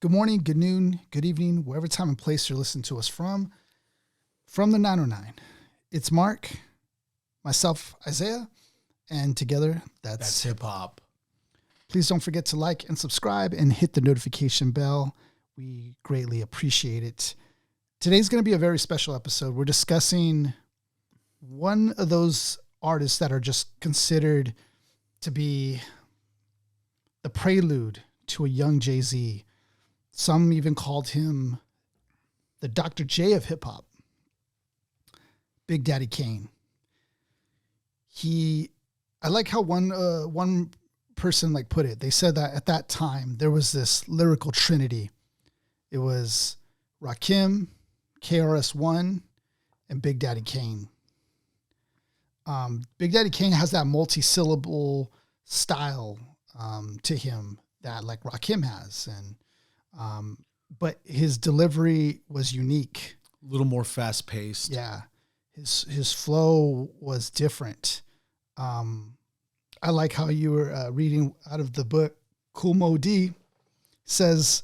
Good morning, good noon, good evening, wherever time and place you're listening to us from the 909. It's Mark, myself, Isaiah, and together, that's hip hop. Please don't forget to like and subscribe and hit the notification bell. We greatly appreciate it. Today's going to be a very special episode. We're discussing one of those artists that are just considered to be the prelude to a young Jay-Z. Some even called him the Dr. J of hip hop. Big Daddy Kane. I like how one person put it. They said that at that time there was this lyrical trinity. It was Rakim, KRS-One, and Big Daddy Kane. Big Daddy Kane has that multi-syllable style to him that Rakim has, and but his delivery was unique. A little more fast paced. Yeah. His flow was different. I like how you were reading out of the book. Cool Mo D says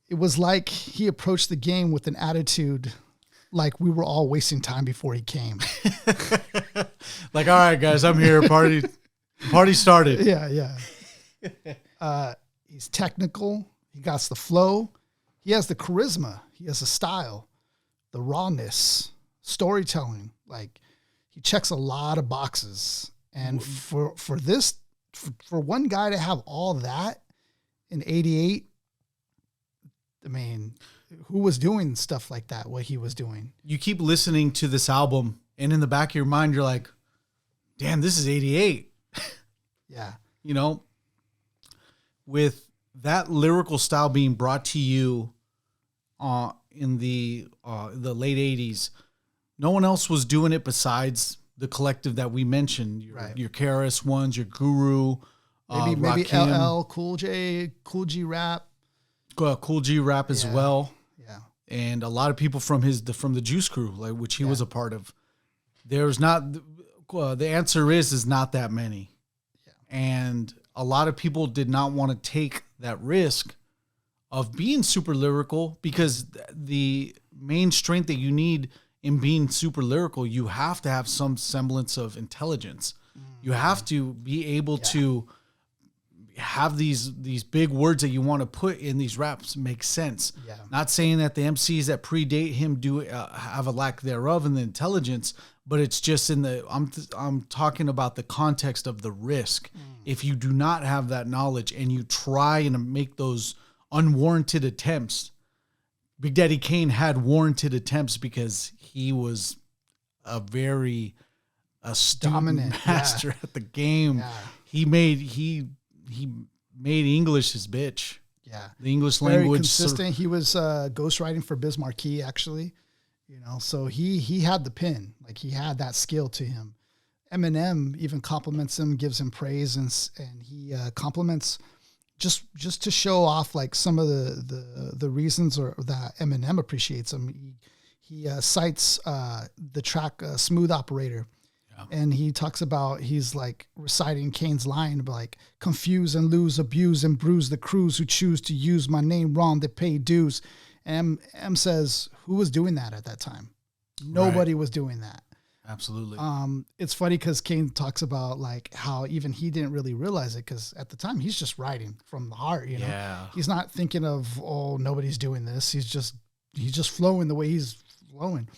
it was like he approached the game with an attitude like we were all wasting time before he came. All right, guys, I'm here. Party started. Yeah. He's technical. He got the flow. He has the charisma. He has the style, the rawness, storytelling. He checks a lot of boxes. And for one guy to have all that in 88, I mean, who was doing stuff like that, what he was doing? You keep listening to this album, and in the back of your mind, you're like, damn, this is 88. Yeah. You know, with that lyrical style being brought to you in the late 80s, no one else was doing it besides the collective that we mentioned. Your KRS-Ones, your Guru, maybe Rakim, LL, Cool J, Cool G Rap. Cool G Rap as well. Yeah. And a lot of people from the Juice Crew, which he was a part of. There's not the answer is not that many. Yeah. And a lot of people did not want to take that risk of being super lyrical, because the main strength that you need in being super lyrical, you have to have some semblance of intelligence. You have to be able to have these big words that you want to put in these raps make sense. Yeah. Not saying that the MCs that predate him do have a lack thereof in the intelligence, but it's just I'm talking about the context of the risk. If you do not have that knowledge and you try and make those unwarranted attempts, Big Daddy Kane had warranted attempts because he was a very dominant master at the game. Yeah. He made English his bitch. Yeah. The English very language. Consistent. He was ghostwriting for Biz Markie, actually. So he had the pen. He had that skill to him. Eminem even compliments him, gives him praise, and he compliments just to show off some of the reasons or that Eminem appreciates him. He cites the track Smooth Operator. And he talks about, he's reciting Kane's line, confuse and lose, abuse and bruise the crews who choose to use my name wrong, they pay dues. And M says, who was doing that at that time? Nobody was doing that. Absolutely. It's funny because Kane talks about how even he didn't really realize it, because at the time he's just writing from the heart, you know? Yeah. He's not thinking of, nobody's doing this. He's just flowing the way he's flowing.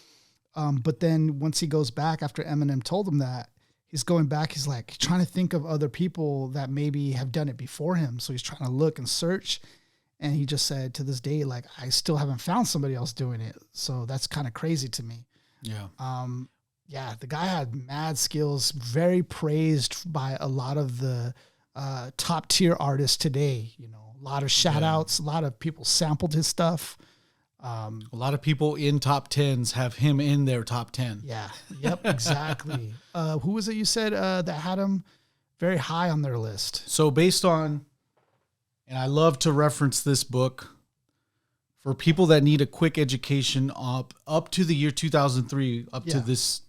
But then once he goes back after Eminem told him that, he's going back, he's trying to think of other people that maybe have done it before him. So he's trying to look and search. And he just said, to this day, I still haven't found somebody else doing it. So that's kind of crazy to me. Yeah. The guy had mad skills, very praised by a lot of the top tier artists today. A lot of shout outs, a lot of people sampled his stuff. A lot of people in top 10s have him in their top 10. Yeah. Yep. Exactly. Who was it you said that had him very high on their list? So based on, and I love to reference this book for people that need a quick education up to the year 2003, to this,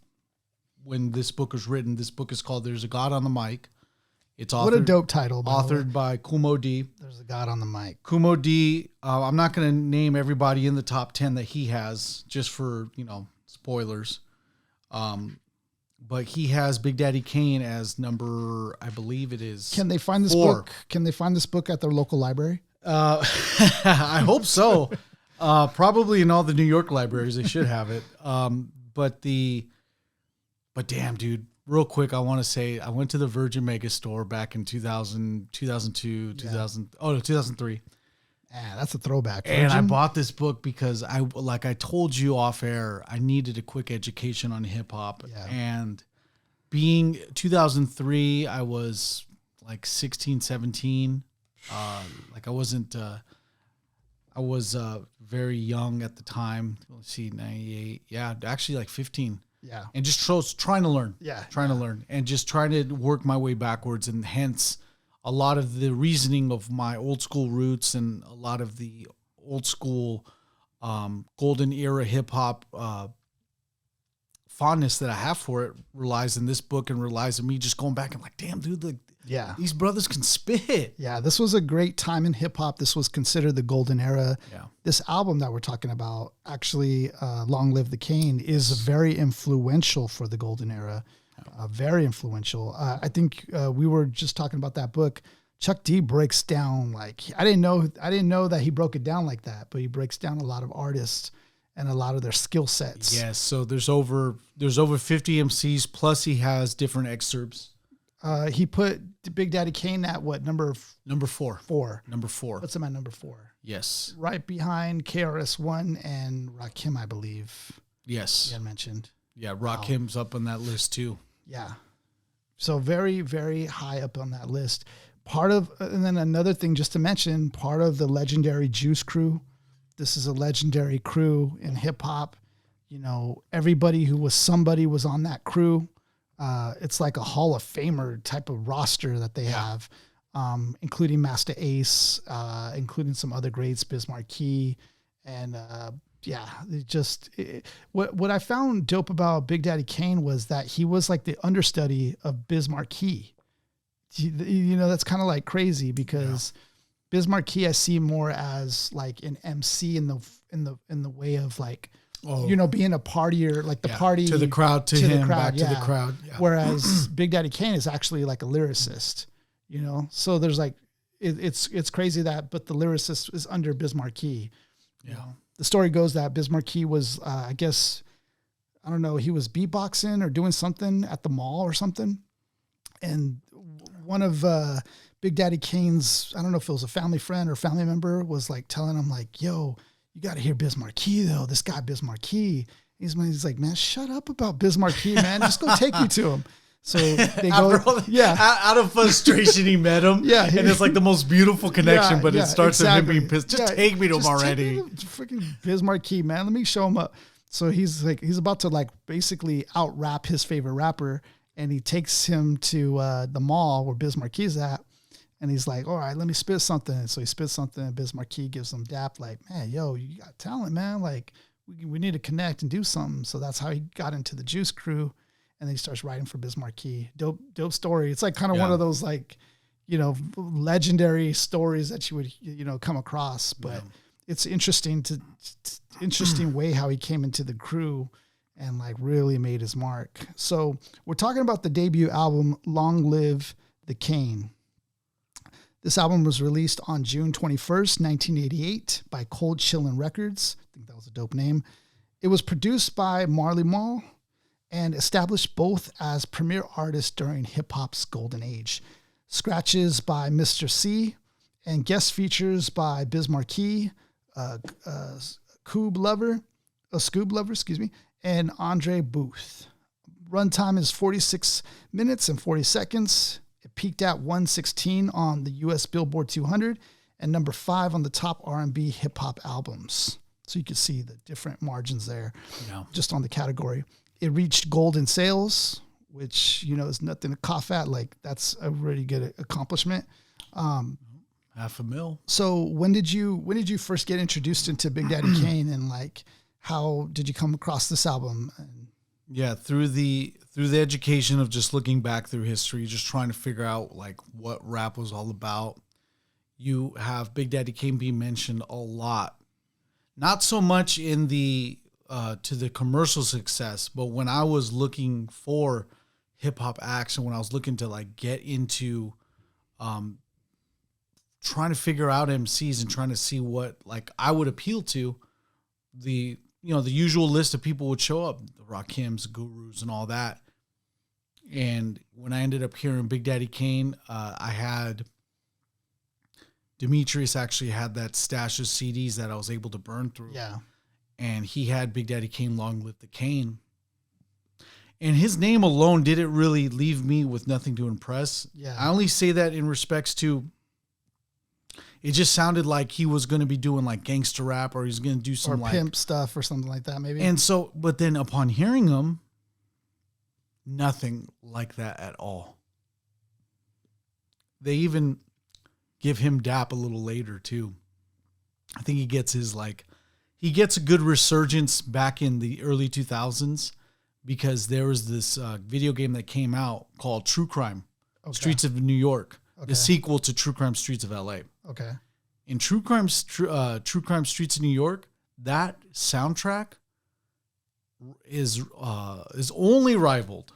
when this book was written. This book is called There's a God on the Mic. It's authored, what a dope title. Authored by Kumo D. There's a god on the mic. Kumo D. I'm not going to name everybody in the top 10 that he has, just for, spoilers. But he has Big Daddy Kane as number, I believe it is. Can they find this 4. book? Can they find this book at their local library? I hope so. Probably in all the New York libraries, they should have it. But damn, dude, real quick, I want to say I went to the Virgin Mega Store back in 2000, 2002, 2003. Yeah, that's a throwback. And I bought this book because like I told you off air, I needed a quick education on hip hop. Yeah. And being 2003, I was like 16, 17. Like I wasn't, I was very young at the time. Let's see, 98. Yeah, actually like 15. Yeah. And just trying to learn. Yeah. Trying to learn and just trying to work my way backwards. And hence a lot of the reasoning of my old school roots and a lot of the old school golden era hip hop fondness that I have for it relies in this book and relies on me just going back and like, damn, dude, like, yeah, these brothers can spit. Yeah, this was a great time in hip hop. This was considered the golden era. Yeah. This album that we're talking about, actually, Long Live the Kane, is very influential for the golden era. Very influential. I think we were just talking about that book. Chuck D breaks down like I didn't know that he broke it down like that, but he breaks down a lot of artists and a lot of their skill sets. Yes, so there's over 50 MCs plus he has different excerpts. He put Big Daddy Kane at what number 4? 4. Number 4. Puts him at number 4. Yes. Right behind KRS-One and Rakim, I believe. Yes. You had mentioned. Yeah, Rakim's up on that list too. Yeah. So very, very high up on that list. And then another thing just to mention, part of the legendary Juice Crew. This is a legendary crew in hip hop. Everybody who was somebody was on that crew. It's like a Hall of Famer type of roster that they have, including Master Ace, including some other greats, Biz Markie, and what I found dope about Big Daddy Kane was that he was like the understudy of Biz Markie. That's kind of like crazy because Biz Markie I see more as like an MC in the way of like. Being a partier, like the party to the crowd, to him, back to the crowd. Yeah. Whereas Big Daddy Kane is actually like a lyricist, So there's like, it's crazy that, but the lyricist is under Biz Markie. Yeah. The story goes that Biz Markie was, I guess, I don't know, he was beatboxing or doing something at the mall or something. And one of Big Daddy Kane's, I don't know if it was a family friend or family member, was like telling him like, yo, you got to hear Biz Markie though. This guy, Biz Markie, he's like, man, shut up about Biz Markie, man. Just go take me to him. So they go, out of frustration, he met him. Yeah. And it's like the most beautiful connection, but it starts with him being pissed. Just take me to him already. Freaking Biz Markie, man. Let me show him up. So he's about to like basically out rap his favorite rapper. And he takes him to the mall where Biz Markie's at. And he's like, all right, let me spit something. And so he spits something and Biz Markie gives him dap like, man, yo, you got talent, man. Like we need to connect and do something. So that's how he got into the Juice Crew. And then he starts writing for Biz Markie. Dope story. It's like kind of one of those like, legendary stories that you would, come across. But it's interesting interesting way how he came into the crew and like really made his mark. So we're talking about the debut album, Long Live the Kane. This album was released on June 21st, 1988 by Cold Chillin' Records. I think that was a dope name. It was produced by Marley Marl and established both as premier artists during hip-hop's golden age. Scratches by Mr. C and guest features by Biz Markie, Scoob Lover, and Andre Booth. Runtime is 46 minutes and 40 seconds. It peaked at 116 on the US Billboard 200 and number 5 on the top R&B hip hop albums. So you can see the different margins there just on the category. It reached gold in sales, which, is nothing to cough at. Like that's a really good accomplishment. $500,000. So when did you first get introduced into Big Daddy Kane and like, how did you come across this album? Yeah, through the education of just looking back through history, just trying to figure out like what rap was all about. You have Big Daddy Kane being mentioned a lot. Not so much in the to the commercial success, but when I was looking for hip hop acts and when I was looking to like get into trying to figure out MCs and trying to see what like I would appeal to, the usual list of people would show up, the Rakims, Gurus, and all that. And when I ended up hearing Big Daddy Kane, I had Demetrius actually had that stash of CDs that I was able to burn through. Yeah. And he had Big Daddy Kane, Long Live the Kane. And his name alone didn't really leave me with nothing to impress. Yeah. I only say that in respects to, it just sounded like he was going to be doing like gangster rap, or he's going to do some or pimp stuff or something like that, maybe. And so, but then upon hearing him, nothing like that at all. They even give him dap a little later too. I think he gets a good resurgence back in the early 2000s because there was this video game that came out called True Crime, Streets of New York, the sequel to True Crime Streets of LA. Okay. In True Crime Streets of New York, that soundtrack is only rivaled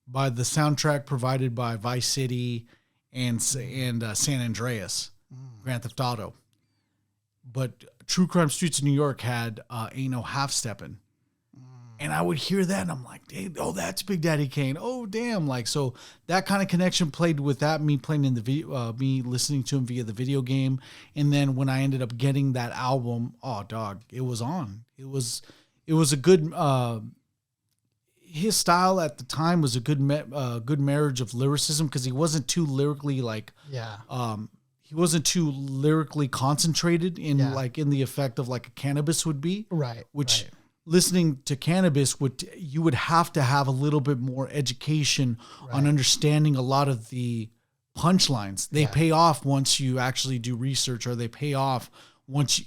by the soundtrack provided by Vice City and San Andreas, Grand Theft Auto. But True Crime Streets of New York had Ain't No Half Steppin'. And I would hear that and I'm like, hey, oh, that's Big Daddy Kane. Oh, damn. Like, so that kind of connection played with that, me playing in the video, me listening to him via the video game. And then when I ended up getting that album, oh, dog, it was on. It was a good, his style at the time was a good marriage of lyricism because he wasn't too lyrically like, he wasn't too lyrically concentrated in in the effect of like a Cannabis would be. Right. Which listening to Cannabis you would have to have a little bit more education on understanding a lot of the punchlines. They pay off once you actually do research, or they pay off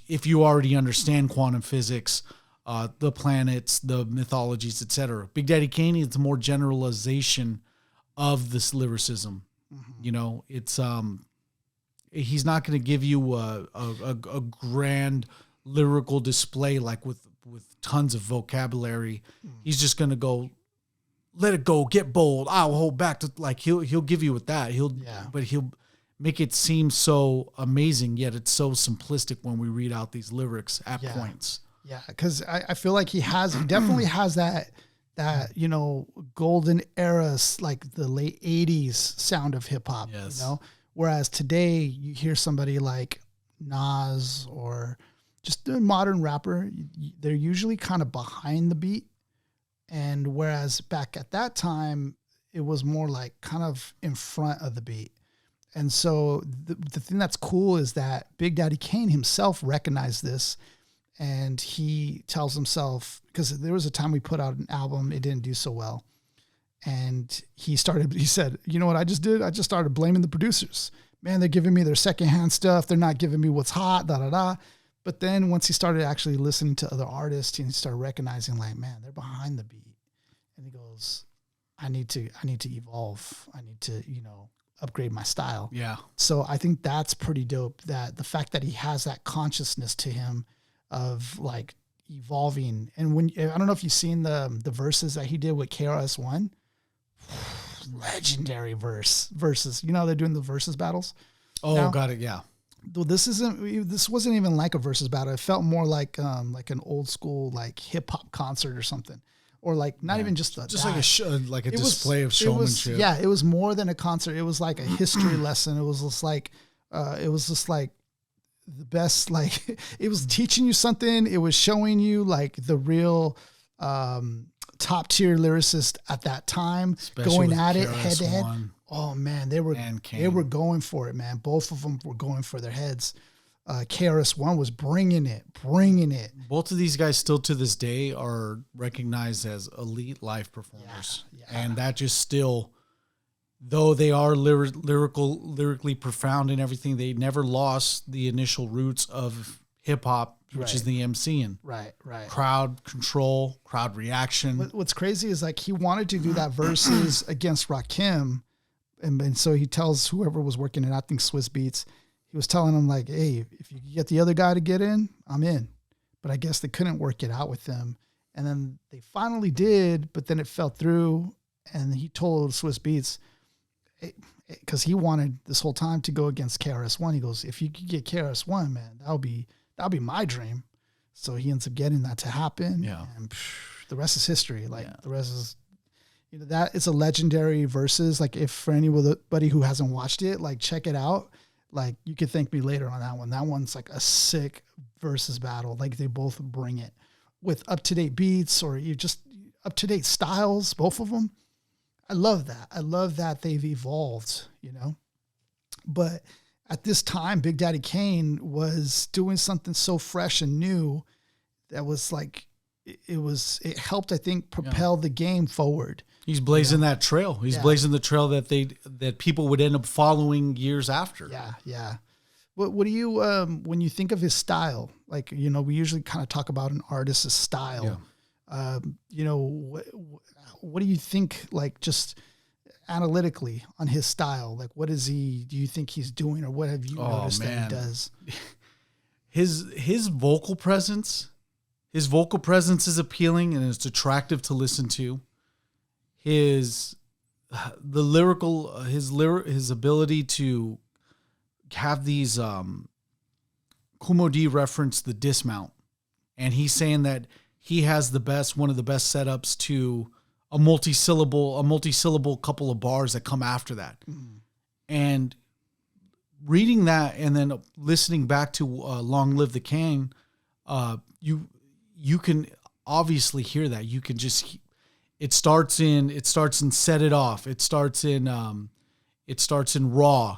if you already understand quantum physics, the planets, the mythologies, etc. Big Daddy Kane is more generalization of this lyricism. You know, it's he's not going to give you a grand lyrical display like with tons of vocabulary. He's just going to go, let it go, get bold. I'll hold back to like, he'll give you with that. But he'll make it seem so amazing. Yet it's so simplistic when we read out these lyrics at points. Yeah. Cause I feel like he definitely has that, golden era, like the late 80s sound of hip hop, whereas today you hear somebody like Nas or just a modern rapper, they're usually kind of behind the beat. And whereas back at that time, it was more like kind of in front of the beat. And so the thing that's cool is that Big Daddy Kane himself recognized this, and he tells himself, because there was a time we put out an album, it didn't do so well. And he said, you know what I just did? I just started blaming the producers. Man, they're giving me their secondhand stuff. They're not giving me what's hot, da-da-da. But then once he started actually listening to other artists, and he started recognizing like, man, they're behind the beat. And he goes, I need to evolve. I need to, upgrade my style. Yeah. So I think that's pretty dope, that the fact that he has that consciousness to him of like evolving. And I don't know if you've seen the verses that he did with KRS-One, legendary verses. They're doing the verses battles. Oh, now. Got it. Yeah. This wasn't even like a versus battle. It felt more like an old school like hip hop concert or something, or like not even just like a display of showmanship. It was more than a concert. It was like a history lesson. It was just like the best. Like it was teaching you something. It was showing you like the real top tier lyricist at that time, especially going at it head to head. Oh man, they were going for it, man. Both of them were going for their heads. KRS-One was bringing it. Both of these guys still to this day are recognized as elite live performers. And that just still, though they are lyrically profound and everything, they never lost the initial roots of hip hop, which is the MCing. Right. Crowd control, crowd reaction. What's crazy is like he wanted to do that versus against Rakim. And so he tells whoever was working in, I think Swiss Beats, he was telling him like, hey, if you get the other guy to get in, I'm in. But I guess they couldn't work it out with them. And then they finally did, but then it fell through. And he told Swiss Beats, because he wanted this whole time to go against KRS-One. He goes, if you could get KRS-One, man, that'll be my dream. So he ends up getting that to happen. Yeah. And the rest is history. The rest is, that is a legendary versus. Like if for anybody who hasn't watched it, like check it out. Like you could thank me later on that one. That one's like a sick versus battle. Like they both bring it with up-to-date beats or you just up-to-date styles, both of them. I love that. I love that they've evolved, But at this time, Big Daddy Kane was doing something so fresh and new that was like, it helped, I think, propel the game forward. He's blazing that trail. He's blazing the trail that people would end up following years after. Yeah. What do you, when you think of his style, like, we usually kind of talk about an artist's style. What do you think, like, just analytically on his style? Like, what do you think he's doing, or what have you noticed that he does? His vocal presence is appealing and it's attractive to listen to. His ability to have these, Kumo D reference the dismount, and he's saying that he has one of the best setups to a multi-syllable couple of bars that come after that. And reading that and then listening back to Long Live the King, you can obviously hear that. You can just, it starts in Set It Off. It starts in Raw.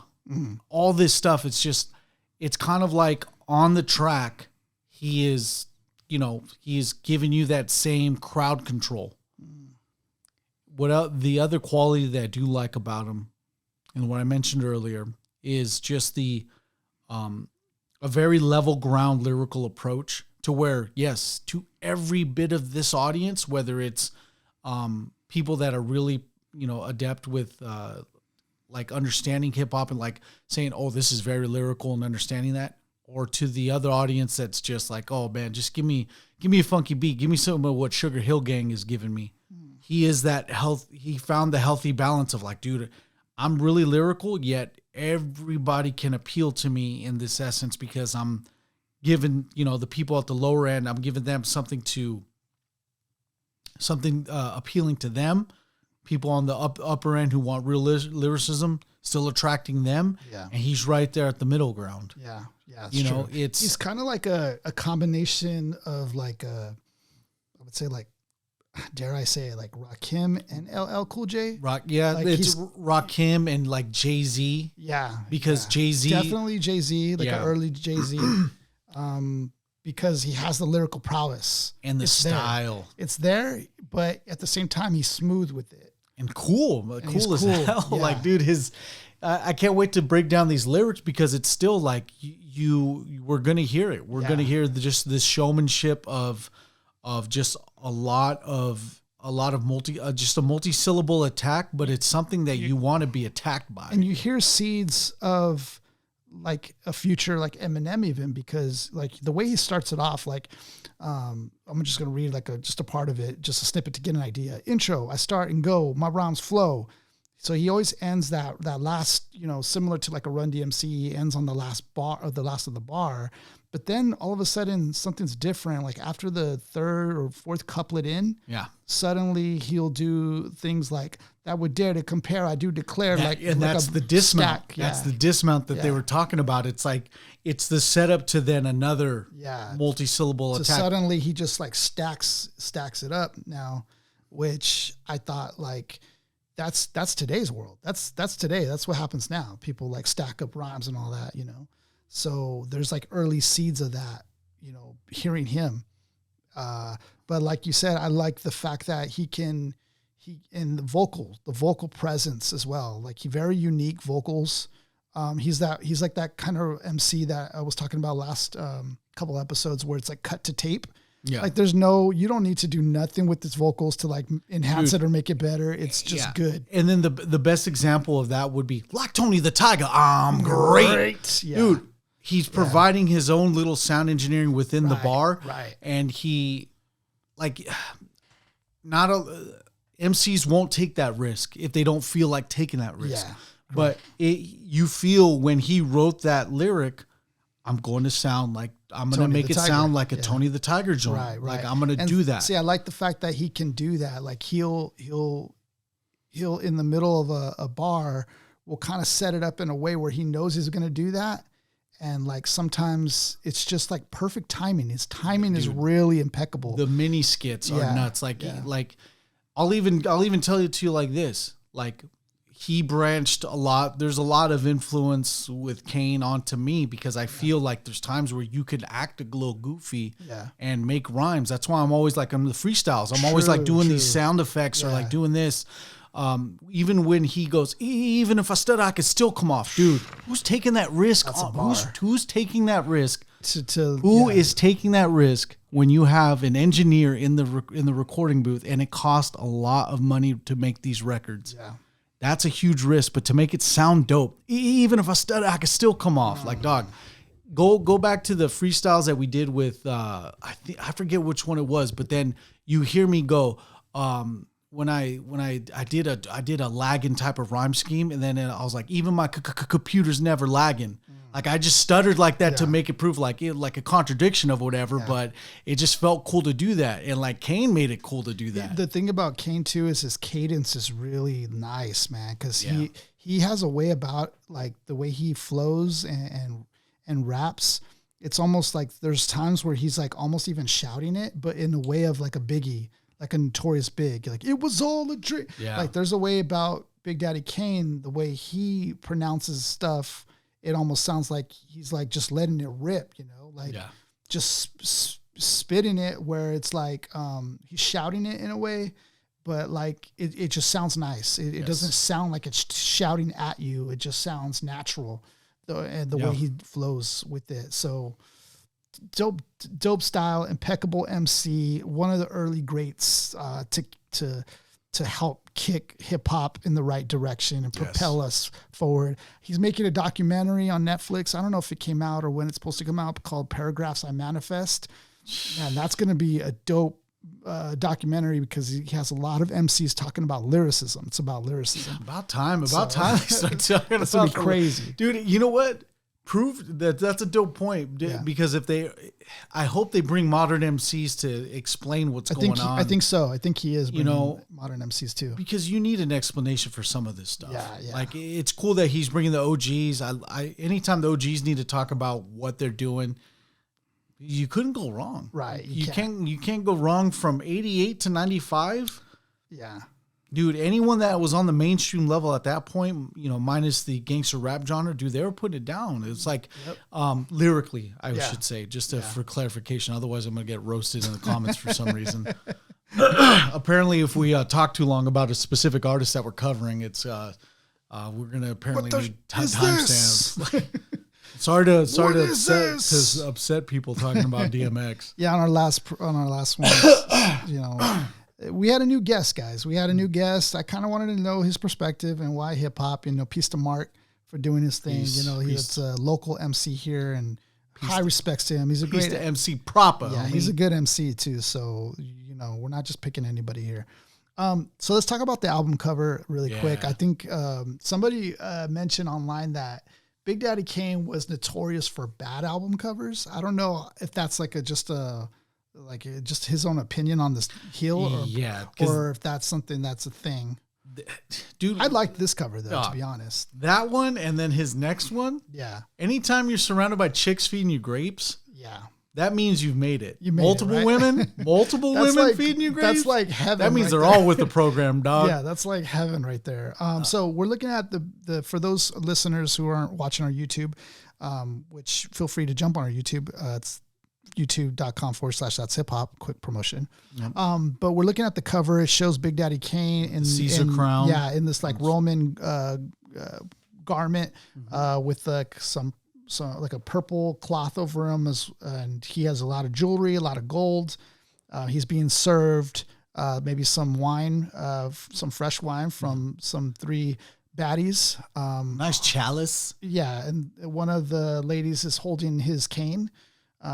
All this stuff. It's kind of like on the track, he is giving you that same crowd control. The other quality that I do like about him, and what I mentioned earlier, is just a very level ground lyrical approach to where, yes, to every bit of this audience, whether it's people that are really, adept with like understanding hip hop and like saying, oh, this is very lyrical and understanding that, or to the other audience that's just like, oh man, just give me a funky beat. Give me some of what Sugar Hill Gang is giving me. He is that he found the healthy balance of like, dude, I'm really lyrical, yet everybody can appeal to me in this essence because I'm giving, the people at the lower end, I'm giving them something appealing to them. People on the upper end who want real lyricism, still attracting them. Yeah. And he's right there at the middle ground. Yeah. Yeah. He's kind of like a combination of like I would say like, dare I say, like Rakim and LL Cool J. It's Rakim and like Jay-Z. Yeah. Because Jay-Z. Definitely Jay-Z, like an early Jay-Z. Because he has the lyrical prowess. And the style. It's there, but at the same time, he's smooth with it. And cool as hell. Yeah. Like, dude, I can't wait to break down these lyrics because it's still like we're going to hear it. We're going to hear just this showmanship of just a lot of just a multi-syllable attack, but it's something that you want to be attacked by. And you hear seeds of like a future like Eminem even, because like the way he starts it off, like I'm just going to read like just a part of it, just a snippet to get an idea. Intro, I start and go, my rhymes flow. So he always ends that last, similar to like a Run DMC, he ends on the last bar or the last of the bar. But then all of a sudden something's different. Like after the third or fourth couplet in, suddenly he'll do things like that would dare to compare. I do declare that's the dismount. That's the dismount that they were talking about. It's like, it's the setup to then another multi-syllable attack. Suddenly he just like stacks it up now, which I thought like, that's today's world. That's today. That's what happens now. People like stack up rhymes and all that, So there's like early seeds of that, hearing him. But like you said, I like the fact that he and the vocal presence as well. Like very unique vocals. He's like that kind of MC that I was talking about last couple episodes where it's like cut to tape. Yeah. Like you don't need to do nothing with his vocals to like enhance it or make it better. It's just good. And then the best example of that would be like Tony the Tiger. I'm great. Yeah. Dude, he's providing his own little sound engineering within the bar. Right. And he MCs won't take that risk if they don't feel like taking that risk. Yeah. But you feel when he wrote that lyric, I'm going to make it sound like a Tony the Tiger joint. Right. Like I'm going to do that. See, I like the fact that he can do that. Like he'll in the middle of a bar will kind of set it up in a way where he knows he's going to do that. And like sometimes it's just like perfect timing. His timing is really impeccable. The mini skits are nuts. Like I'll even tell it to you like this. Like he branched a lot. There's a lot of influence with Kane onto me because I feel like there's times where you could act a little goofy and make rhymes. That's why I'm always like, I'm the freestyles. I'm always like doing these sound effects or like doing this. Even when he goes, even if I stutter, I could still come off. Dude, who's taking that risk? Who's taking that risk? Who is taking that risk when you have an engineer in the recording booth and it costs a lot of money to make these records? Yeah. That's a huge risk, but to make it sound dope, even if I stutter, I can still come off. Like, dog, go back to the freestyles that we did with I forget which one it was, but then you hear me go when I did a lagging type of rhyme scheme, and then I was like, even my computer's never lagging. Like I just stuttered like that to make it prove like a contradiction of whatever, but it just felt cool to do that. And like Kane made it cool to do that. The thing about Kane too is his cadence is really nice, man. Cause he has a way about like the way he flows and raps. It's almost like there's times where he's like almost even shouting it, but in a way of like a Biggie, like a Notorious Big, like it was all a dream. Yeah. Like there's a way about Big Daddy Kane, the way he pronounces stuff, it almost sounds like he's like just letting it rip, you know, like just spitting it where it's like he's shouting it in a way, but like it just sounds nice. It doesn't sound like it's shouting at you. It just sounds natural, the way he flows with it. So dope style, impeccable MC, one of the early greats to help kick hip hop in the right direction and propel us forward. He's making a documentary on Netflix. I don't know if it came out or when it's supposed to come out, called Paragraphs I Manifest. And that's going to be a dope documentary because he has a lot of MCs talking about lyricism. It's about lyricism. About time they start talking about it. Crazy. Dude, you know what? Prove that's a dope point because I hope they bring modern MCs to explain what's going on. I think so. I think he is bringing modern MCs too. Because you need an explanation for some of this stuff. Yeah. Like it's cool that he's bringing the OGs. I anytime the OGs need to talk about what they're doing, you couldn't go wrong. Right. You can't go wrong from 88 to 95. Yeah. Dude, anyone that was on the mainstream level at that point, you know, minus the gangster rap genre, dude, they were putting it down. It's like lyrically, I should say, just for clarification. Otherwise, I'm going to get roasted in the comments for some reason. Apparently, if we talk too long about a specific artist that we're covering, it's we're going to apparently need timestamps. Sorry to upset people talking about DMX. Yeah, on our last one, you know. We had a new guest, guys. We had a new guest. I kind of wanted to know his perspective and why hip hop. You know, peace to Mark for doing his thing. He's a local MC here, and high respects to him. He's a great MC proper. Yeah, he's a good MC too. So you know, we're not just picking anybody here. So let's talk about the album cover really quick. I think somebody mentioned online that Big Daddy Kane was notorious for bad album covers. I don't know if that's like just his own opinion on this heel or if that's something that's a thing. Dude, I liked this cover though, to be honest. That one and then his next one. Yeah. Anytime you're surrounded by chicks feeding you grapes. Yeah. That means you've made it. Multiple women feeding you grapes. That's like heaven. That means they're all with the program, dog. Yeah, that's like heaven right there. So we're looking at the for those listeners who aren't watching our YouTube, which feel free to jump on our YouTube. It's youtube.com/that's hip hop. Quick promotion. Yep. But we're looking at the cover. It shows Big Daddy Kane in Caesar crown. Yeah, in this like Roman garment with like some like a purple cloth over him, and he has a lot of jewelry, a lot of gold. He's being served maybe some wine, some fresh wine from some 3 baddies. Nice chalice. Yeah, and one of the ladies is holding his cane,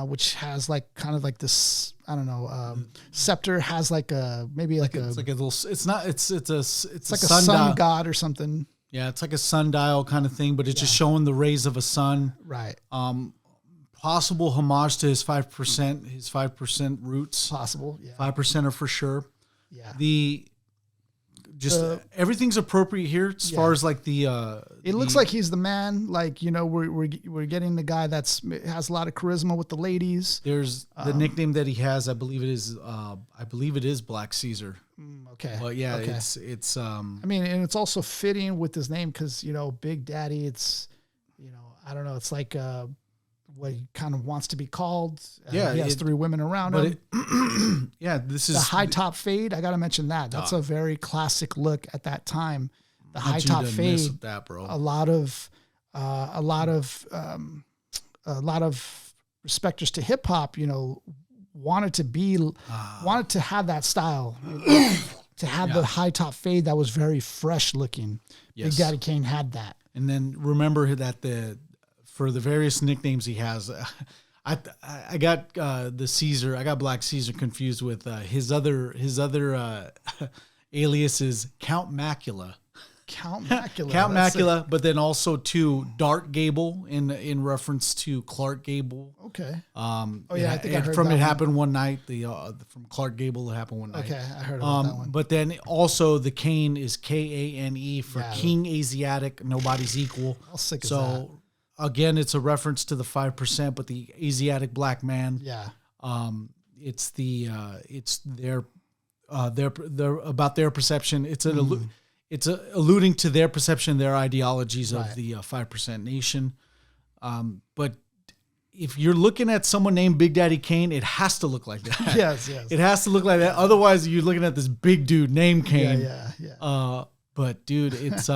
which has like kind of like this, I don't know, scepter has like a maybe like it's like a little. It's not. It's like a sun god or something. Yeah, it's like a sundial kind of thing, but it's just showing the rays of a sun. Right. Possible homage to his 5% roots. Possible. Yeah. 5% are for sure. Yeah. Everything's appropriate here as far as like it looks like he's the man. Like, you know, we're getting the guy has a lot of charisma with the ladies. There's the nickname that he has. I believe it is Black Caesar. Okay. But yeah, it's I mean, and it's also fitting with his name because, you know, Big Daddy, it's, you know, I don't know, it's like what he kind of wants to be called. He has 3 women around him. This is the high top fade. I got to mention that. That's a very classic look at that time. The high top fade. With that, bro. A lot of respecters to hip hop, you know, wanted to have that style, to have the high top fade that was very fresh looking. Yes. Big Daddy Kane had that. And then remember that for the various nicknames he has, I got the Caesar. I got Black Caesar confused with his other alias is Count Macula. Count Macula. Count Macula, but then also to Dart Gable in reference to Clark Gable. Okay. I think I heard from that. It happened one night. From Clark Gable, it happened one night. Okay, I heard about that one. But then also the Kane is Kane for King Asiatic. Nobody's equal. How sick is that? Again, it's a reference to the 5%, but the Asiatic black man. Yeah. It's their about their perception. It's alluding to their perception, their ideologies of the 5% nation. But if you're looking at someone named Big Daddy Kane, it has to look like that. Yes. It has to look like that. Otherwise, you're looking at this big dude named Kane. Yeah. But dude, it's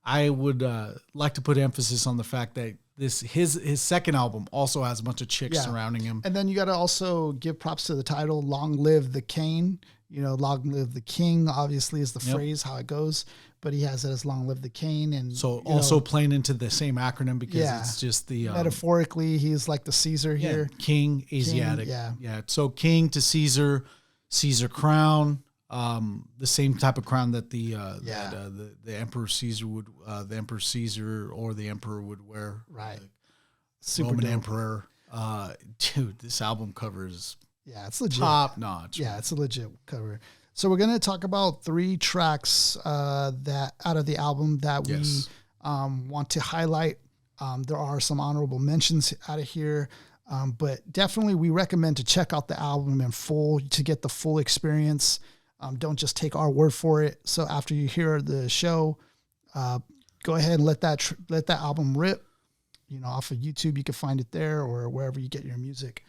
I would like to put emphasis on the fact that his second album also has a bunch of chicks surrounding him. And then you got to also give props to the title, Long Live the Kane. You know, Long Live the King, obviously, is the phrase, how it goes. But he has it as Long Live the Kane. And so also playing into the same acronym because it's just the... metaphorically, he's like the Caesar here. King Asiatic. King, yeah. So King to Caesar, Caesar crown, the same type of crown that the Emperor Caesar would, the Emperor Caesar or the Emperor would wear. Right. Super Roman Emperor. Dude, this album cover is... Yeah, it's legit. Top notch. Yeah, it's a legit cover. So we're going to talk about 3 tracks that out of the album that we want to highlight. There are some honorable mentions out of here, but definitely we recommend to check out the album in full to get the full experience. Don't just take our word for it. So after you hear the show, go ahead and let that album rip. You know, off of YouTube, you can find it there or wherever you get your music.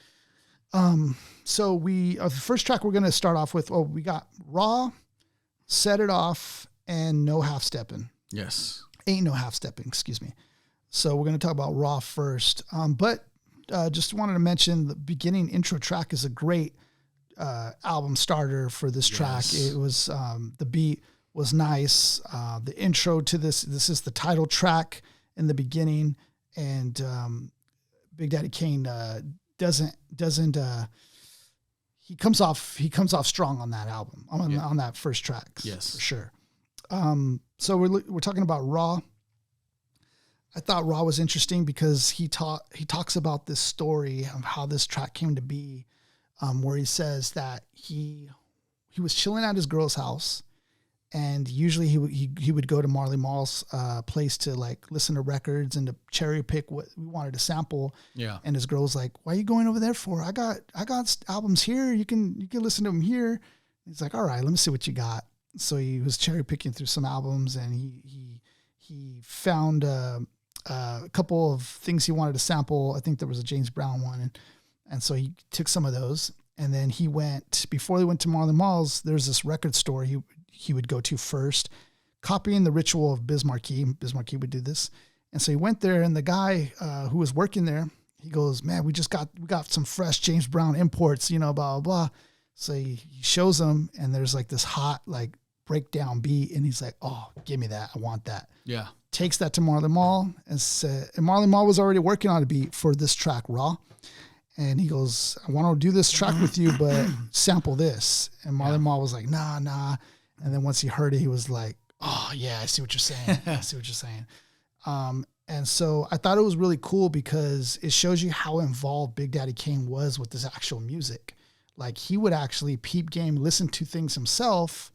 So the first track we're going to start off with, we got Raw, Set It Off, and No Half Stepping. Yes. Ain't No Half Stepping, excuse me. So we're going to talk about Raw first. But just wanted to mention the beginning intro track is a great album starter for this track. It was, the beat was nice. The intro to this is the title track in the beginning, and Big Daddy Kane doesn't he comes off strong on that album on that first track. Yes, for sure. So we're talking about Raw. I thought Raw was interesting because he talks about this story of how this track came to be, where he says that he was chilling at his girl's house, and usually he would go to Marley Marl's place to like listen to records and to cherry pick what we wanted to sample. Yeah. And his girl was like, "Why are you going over there for? I got albums here. You can listen to them here." He's like, "All right, let me see what you got." So he was cherry picking through some albums, and he found a couple of things he wanted to sample. I think there was a James Brown one, and so he took some of those. And then before he went to Marley Marl's, there's this record store he would go to first copying the ritual of Biz Markie. Biz Markie would do this. And so he went there, and the guy who was working there, he goes, man, we got some fresh James Brown imports, blah, blah, blah. So he shows him, and there's like this hot, like, breakdown beat, and he's like, oh, give me that. I want that. Yeah. Takes that to Marley Marl, and Marley Marl was already working on a beat for this track, Raw. And he goes, I want to do this track with you, but sample this. And Marley Marl was like, nah. And then once he heard it, he was like, oh, yeah, I see what you're saying. I see what you're saying. And so I thought it was really cool because it shows you how involved Big Daddy Kane was with this actual music. Like, he would actually peep game, listen to things himself,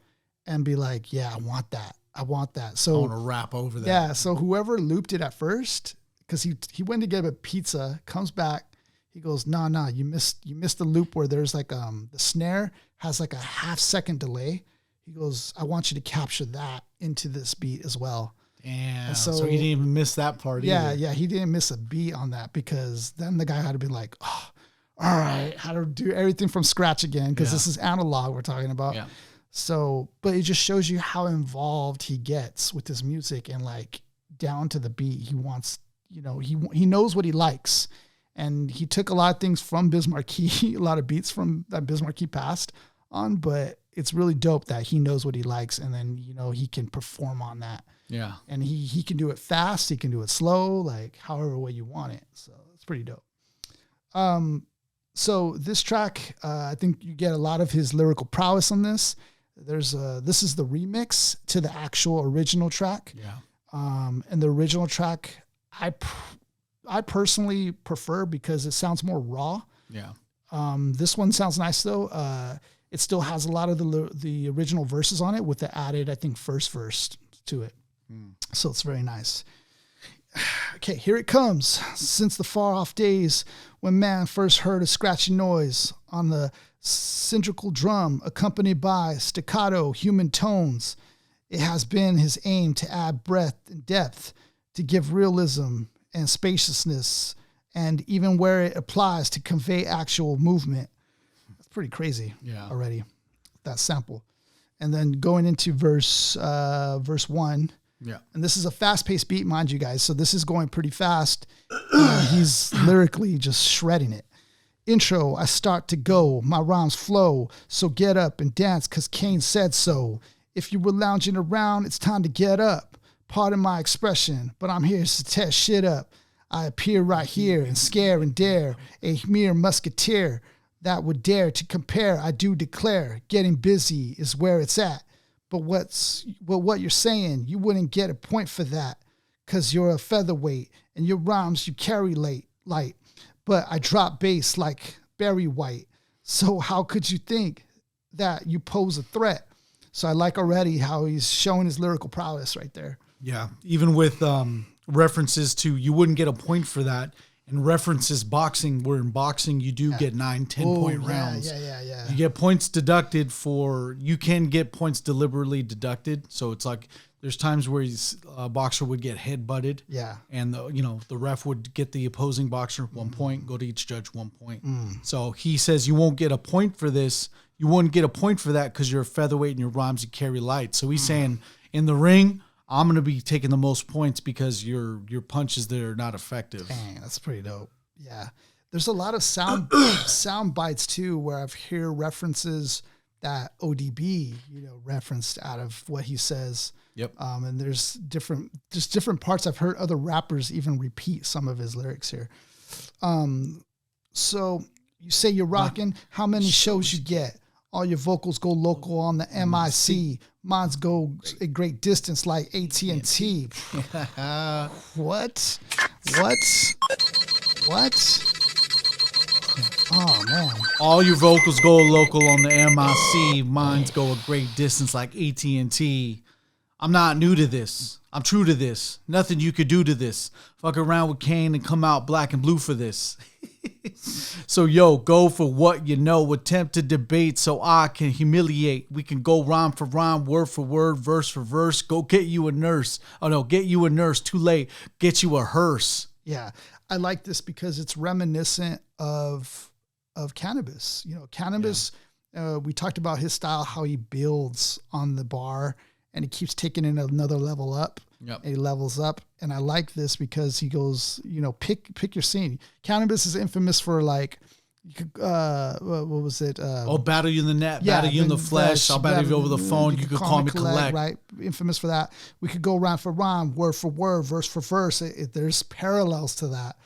and be like, yeah, I want that. I want that. So I want to rap over that. Yeah. So whoever looped it at first, because he went to get a pizza, comes back, he goes, nah, you missed the loop where there's like the snare has like a half-second delay. He goes, I want you to capture that into this beat as well. Damn. So he didn't even miss that part either. Yeah, he didn't miss a beat on that, because then the guy had to be like, oh, all right, how to do everything from scratch again, because this is analog we're talking about. Yeah. So, but it just shows you how involved he gets with his music, and like down to the beat. He wants, he knows what he likes, and he took a lot of things from Biz Markie, a lot of beats from that Biz Markie passed on, but it's really dope that he knows what he likes, and then, he can perform on that. Yeah. And he can do it fast, he can do it slow, like however way you want it. So it's pretty dope. So this track, I think you get a lot of his lyrical prowess on this. This is the remix to the actual original track. Yeah. And the original track, I personally prefer because it sounds more raw. Yeah. This one sounds nice though. It still has a lot of the original verses on it with the added, I think, first verse to it. So it's very nice. Okay, here it comes. Since the far off days when man first heard a scratchy noise on the cylindrical drum accompanied by staccato human tones, it has been his aim to add breadth and depth, to give realism and spaciousness, and even where it applies to convey actual movement. That's pretty crazy already, that sample. And then going into verse 1. Yeah. And this is a fast-paced beat, mind you guys. So this is going pretty fast. He's lyrically just shredding it. Intro, I start to go, my rhymes flow, so get up and dance because Kane said so. If you were lounging around, it's time to get up. Pardon my expression, but I'm here to tear shit up. I appear right here and scare and dare, a mere musketeer that would dare to compare. I do declare, getting busy is where it's at. But what you're saying, you wouldn't get a point for that, because you're a featherweight and your rhymes you carry light. But I drop bass like Barry White. So how could you think that you pose a threat? So I like already how he's showing his lyrical prowess right there. Yeah. Even with references to, you wouldn't get a point for that. And references boxing, where in boxing you do get 9-10 point rounds. Yeah. You get points deducted you can get points deliberately deducted. So it's like there's times where a boxer would get head butted. Yeah. And the ref would get the opposing boxer 1 point, go to each judge 1 point. So he says you won't get a point for this. You wouldn't get a point for that because you're a featherweight and your rhymes you carry light. So he's saying in the ring, I'm going to be taking the most points because your punches there are not effective. Dang, that's pretty dope. Yeah. There's a lot of sound bites too, where I've heard references that ODB, referenced out of what he says. Yep. And there's different parts. I've heard other rappers even repeat some of his lyrics here. So you say you're rocking, how many shows you get? All your vocals go local on the MIC. Mine's go a great distance like AT&T. What? Oh, man. All your vocals go local on the MIC. Mine's go a great distance like AT&T. I'm not new to this. I'm true to this. Nothing you could do to this. Fuck around with Kane and come out black and blue for this. So, go for what you know. Attempt to debate so I can humiliate. We can go rhyme for rhyme, word for word, verse for verse. Go get you a nurse. Oh, no, get you a nurse. Too late. Get you a hearse. Yeah, I like this because it's reminiscent of Cannabis. Cannabis, we talked about his style, how he builds on the bar and he keeps taking it another level up. Yep. And he levels up. And I like this because he goes, you know, pick your scene. Cannabis is infamous for like, what was it? Battle you in the net, battle you in the flesh. I'll battle you over the phone. You could call me collect. Right. Infamous for that. We could go rhyme for rhyme, word for word, verse for verse. There's parallels to that.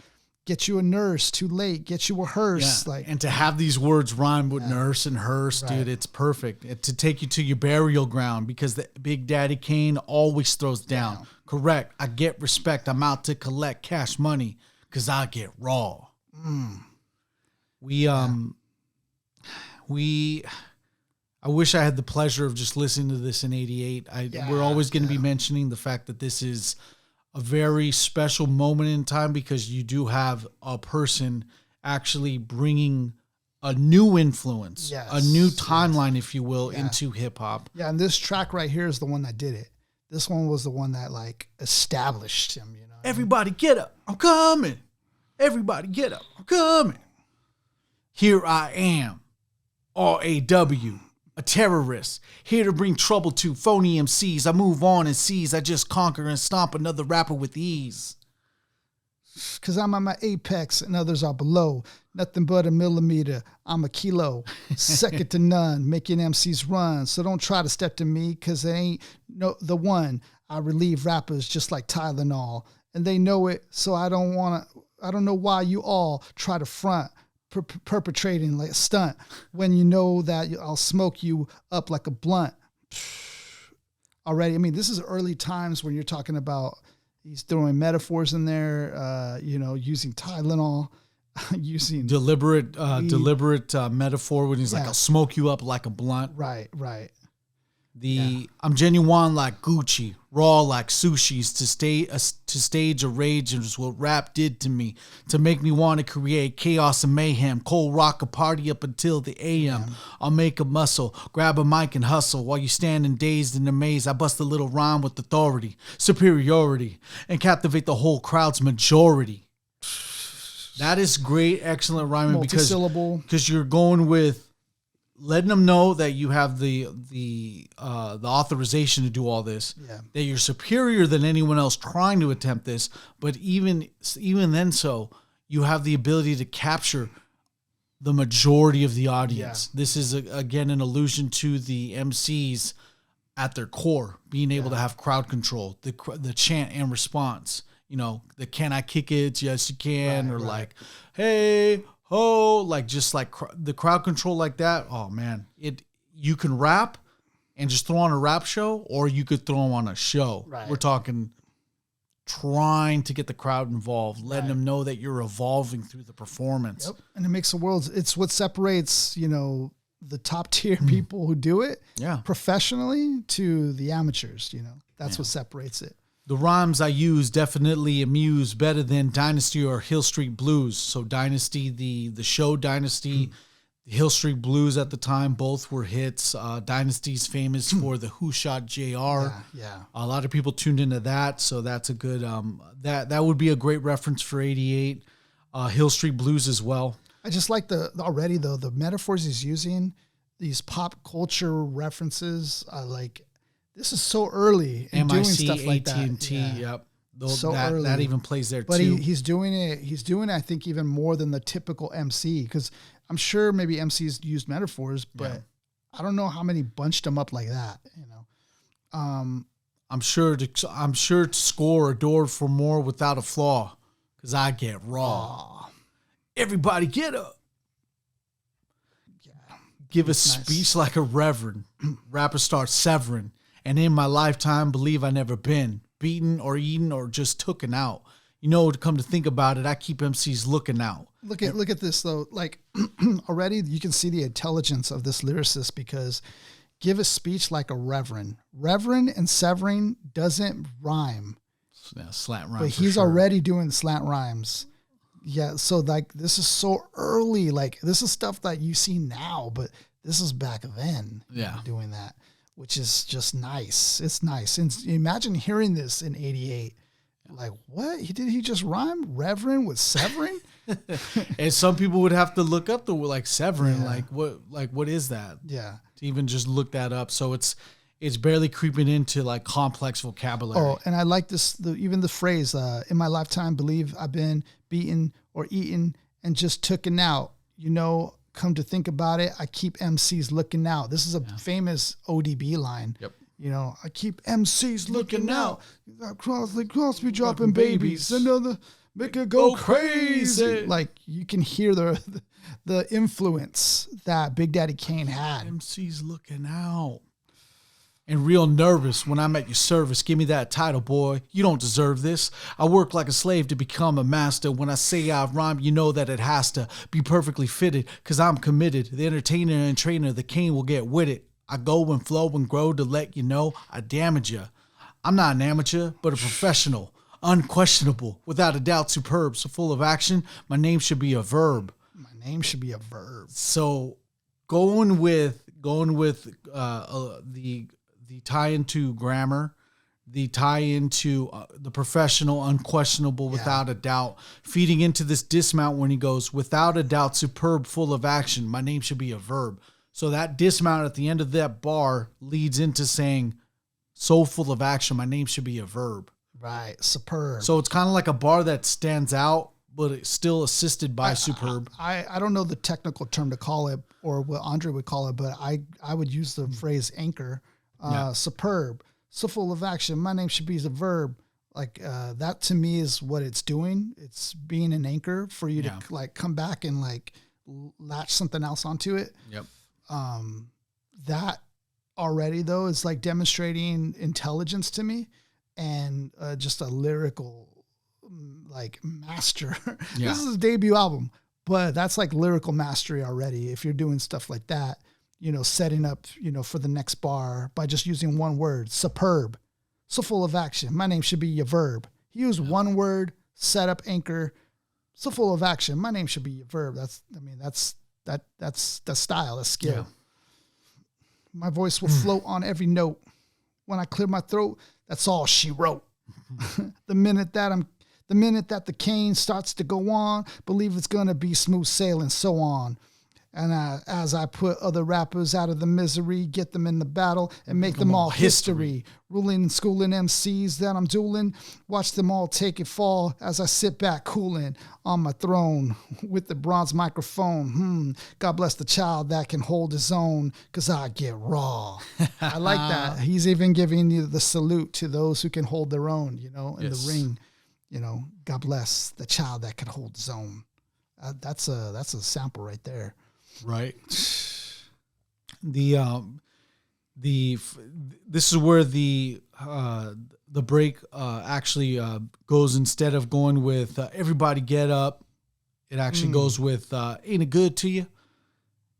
Get you a nurse, too late. Get you a hearse. Yeah. Like, and to have these words rhyme with nurse and hearse, dude, it's perfect. To take you to your burial ground, because the Big Daddy Kane always throws down. Yeah. Correct. I get respect. I'm out to collect cash money because I get raw. I wish I had the pleasure of just listening to this in 88. We're always going to be mentioning the fact that this is a very special moment in time, because you do have a person actually bringing a new influence, a new timeline, if you will, into hip hop. Yeah. And this track right here is the one that did it. This one was the one that like established him, you know. Everybody get up, I'm coming. Everybody get up, I'm coming. Here I am, R.A.W., a terrorist, here to bring trouble to phony MCs. I move on and seize, I just conquer and stomp another rapper with ease. Because I'm at my apex and others are below. Nothing but a millimeter, I'm a kilo. Second to none, making MCs run. So don't try to step to me, because it ain't the one. I relieve rappers just like Tylenol. And they know it, so I don't know why you all try to front. Perpetrating like a stunt when you know that I'll smoke you up like a blunt already. I mean, this is early times when you're talking about he's throwing metaphors in there, you know, using Tylenol, using deliberate metaphor when he's like, I'll smoke you up like a blunt. Right. I'm genuine like Gucci, raw like sushis, to stage a rage is what rap did to me, to make me want to create chaos and mayhem, cold rock a party up until the AM. I'll make a muscle, grab a mic and hustle, while you standing dazed and amazed. I bust a little rhyme with authority, superiority, and captivate the whole crowd's majority. That is great, excellent rhyming, because you're going with letting them know that you have the authorization to do all this, that you're superior than anyone else trying to attempt this, but even then, so you have the ability to capture the majority of the audience. This is again an allusion to the MCs at their core being able to have crowd control, the chant and response. You know, the "Can I kick it? Yes, you can," like, "Hey." Oh, like just like the crowd control like that. Oh man, you can rap and just throw on a rap show, or you could throw on a show. Right. We're talking trying to get the crowd involved, letting them know that you're evolving through the performance. Yep. And it makes the world. It's what separates, you know, the top tier people who do it professionally to the amateurs. You know, that's what separates it. The rhymes I use definitely amuse better than Dynasty or Hill Street Blues. So Dynasty, the show Dynasty, the Hill Street Blues at the time, both were hits. Dynasty's famous for the Who Shot JR. Yeah. A lot of people tuned into that, so that's a good that would be a great reference for 88. Hill Street Blues as well. I just like the metaphors he's using, these pop culture references. Like, this is so early in doing stuff like that. AT&T, yep. So early. That even plays there, but too. But he's doing it, I think, even more than the typical MC, because I'm sure maybe MCs used metaphors, but I don't know how many bunched them up like that, you know. I'm sure to score adored for more without a flaw, because I get raw. Everybody get up. Give a speech like a reverend. Rapper starts severing. And in my lifetime, believe I never been beaten or eaten or just tooken out. You know, to come to think about it, I keep MCs looking out. Look at this though. Like already you can see the intelligence of this lyricist, because give a speech like a reverend. Reverend and severing doesn't rhyme. Yeah, slant rhymes. But he's already doing slant rhymes. Yeah, so like this is so early. Like this is stuff that you see now, but this is back then. Doing that, which is just nice. It's nice. And imagine hearing this in 88. Like, what? Did he just rhyme reverend with severing? And some people would have to look up the severing. Like what is that? Yeah. To even just look that up. So it's it's barely creeping into like complex vocabulary. Oh, and I like this, even the phrase, in my lifetime, believe I've been beaten or eaten and just taken out. Come to think about it, I keep MCs looking out. This is a famous ODB line. Yep. I keep MCs looking out. Cross me dropping babies. Another make it go crazy. Like you can hear the influence that Big Daddy Kane had. MC's looking out. And real nervous when I'm at your service. Give me that title, boy. You don't deserve this. I work like a slave to become a master. When I say I rhyme, you know that it has to be perfectly fitted, because I'm committed. The entertainer and trainer, the King will get with it. I go and flow and grow to let you know I damage you. I'm not an amateur, but a professional. Unquestionable. Without a doubt, superb. So full of action, my name should be a verb. My name should be a verb. So going with the tie into grammar, the tie into the professional, unquestionable, without a doubt, feeding into this dismount when he goes, without a doubt, superb, full of action. My name should be a verb. So that dismount at the end of that bar leads into saying, so full of action, my name should be a verb. Right. Superb. So it's kind of like a bar that stands out, but it's still assisted by superb. I don't know the technical term to call it or what Andre would call it, but I would use the phrase anchor. Superb, so full of action. My name should be a verb. Like that to me is what it's doing. It's being an anchor for you to like come back and like latch something else onto it. Yep. That already though is like demonstrating intelligence to me and just a lyrical like master. This is his debut album, but that's like lyrical mastery already. If you're doing stuff like that. Setting up, for the next bar by just using one word, superb, so full of action. My name should be your verb. He used one word, set up, anchor, so full of action. My name should be your verb. That's style, that's skill. Yeah. My voice will float on every note. When I clear my throat, that's all she wrote. The minute that the cane starts to go on, believe it's gonna be smooth sailing, so on. And as I put other rappers out of the misery, get them in the battle and make them all history. Ruling and schooling MCs that I'm dueling, watch them all take it fall as I sit back cooling on my throne with the bronze microphone. God bless the child that can hold his own, because I get raw. I like that. He's even giving you the salute to those who can hold their own, in the ring. God bless the child that can hold his own. That's a sample right there. Right. This is where the break actually goes, instead of going with everybody get up, it actually goes with ain't it good to you?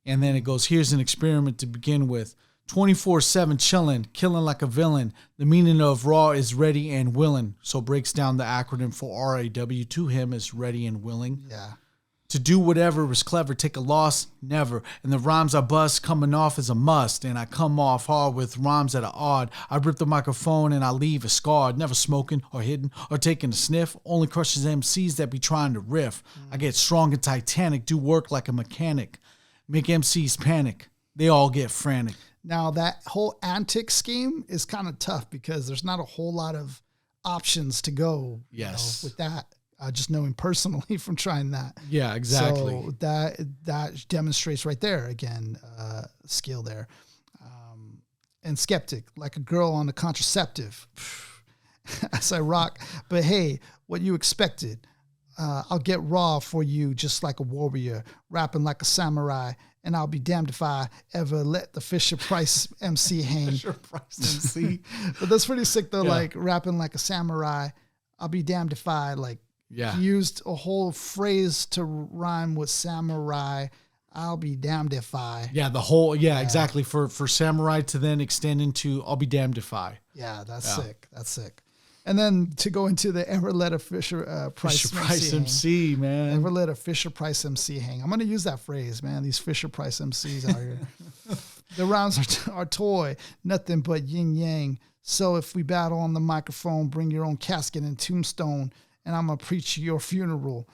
And then it goes, here's an experiment to begin with. 24/7 chilling, killing like a villain. The meaning of raw is ready and willing. So breaks down the acronym for RAW to him is ready and willing. Yeah. To do whatever is clever, take a loss, never. And the rhymes I bust coming off is a must. And I come off hard with rhymes that are odd. I rip the microphone and I leave it scarred. Never smoking or hidden or taking a sniff. Only crushes MCs that be trying to riff. I get strong and titanic, do work like a mechanic. Make MCs panic. They all get frantic. Now that whole antic scheme is kind of tough because there's not a whole lot of options to go with that. Just knowing personally from trying that. Yeah, exactly. So that demonstrates right there, again, skill there. And skeptic, like a girl on a contraceptive. As I rock, but hey, what you expected. I'll get raw for you just like a warrior, rapping like a samurai, and I'll be damned if I ever let the Fisher-Price MC hang. Fisher-Price MC. But that's pretty sick though, like rapping like a samurai. I'll be damned if I he used a whole phrase to rhyme with samurai. I'll be damned if I. Yeah, the whole, exactly. For samurai to then extend into I'll be damned if I. Yeah, that's sick. That's sick. And then to go into the ever let a Fisher-Price MC, man. Ever let a Fisher-Price MC hang. I'm going to use that phrase, man. These Fisher-Price MCs out here. The rhymes are toy, nothing but yin yang. So if we battle on the microphone, bring your own casket and tombstone, and I'm going to preach your funeral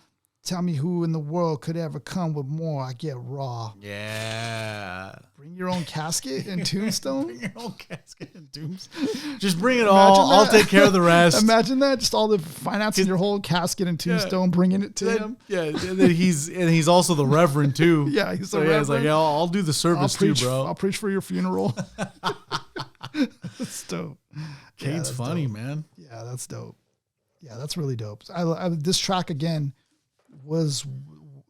Tell me who in the world could ever come with more. I get raw. Yeah. Bring your own casket and tombstone. Bring your own casket and tombstone. Just bring it all. I'll take care of the rest. Imagine that. Just all the financing your whole casket and tombstone, bringing it to him. Yeah. And then he's also the reverend too. Yeah. He's the reverend. He's like, yeah, I'll do the service too, bro. I'll preach for your funeral. That's dope. Kane's funny, man. Yeah, that's dope. Yeah, that's really dope. This track again was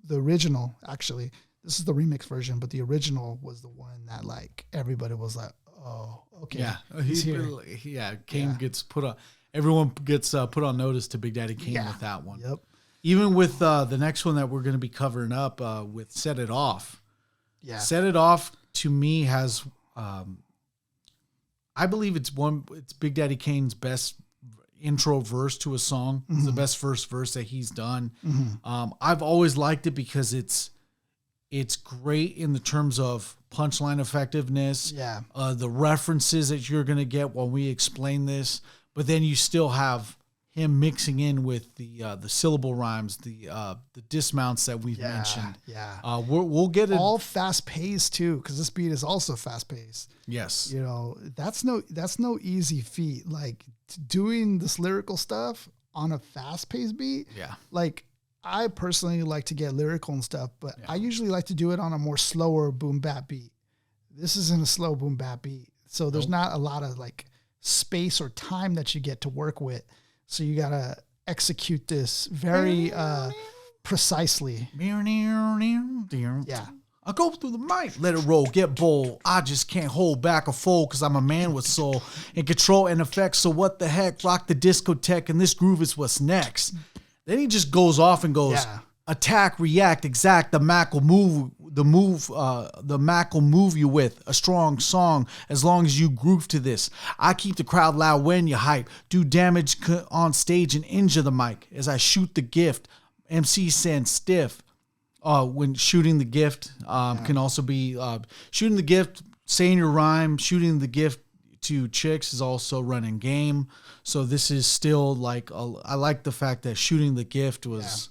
the original. Actually, this is the remix version, but the original was the one that like everybody was like, "Oh, okay, yeah, he's here." Kane gets put on. Everyone gets put on notice to Big Daddy Kane with that one. Yep. Even with the next one that we're going to be covering up with "Set It Off." Yeah, "Set It Off" to me has, I believe it's Big Daddy Kane's best intro verse to a song. It's the best first verse that he's done. I've always liked it because it's great in the terms of punchline effectiveness. Yeah. The references that you're going to get while we explain this, but then you still have him mixing in with the syllable rhymes, the dismounts that we've mentioned. Yeah. We'll get it all fast paced too, because this beat is also fast paced. Yes. You know, that's no easy feat. Like doing this lyrical stuff on a fast paced beat. Yeah. Like I personally like to get lyrical and stuff, but I usually like to do it on a more slower boom bap beat. This isn't a slow boom bap beat. So there's not a lot of like space or time that you get to work with. So you got to execute this very precisely. Yeah. I go through the mic, let it roll, get bold. I just can't hold back or fold because I'm a man with soul and control and effects. So what the heck? Rock the discotheque and this groove is what's next. Then he just goes off and goes, attack, react, exact. The Mac will move. The Mac will move you with a strong song as long as you groove to this. I keep the crowd loud when you hype. Do damage on stage and injure the mic as I shoot the gift. MC stand stiff. When shooting the gift can also be shooting the gift, saying your rhyme, shooting the gift to chicks is also running game. So this is still like I like the fact that shooting the gift was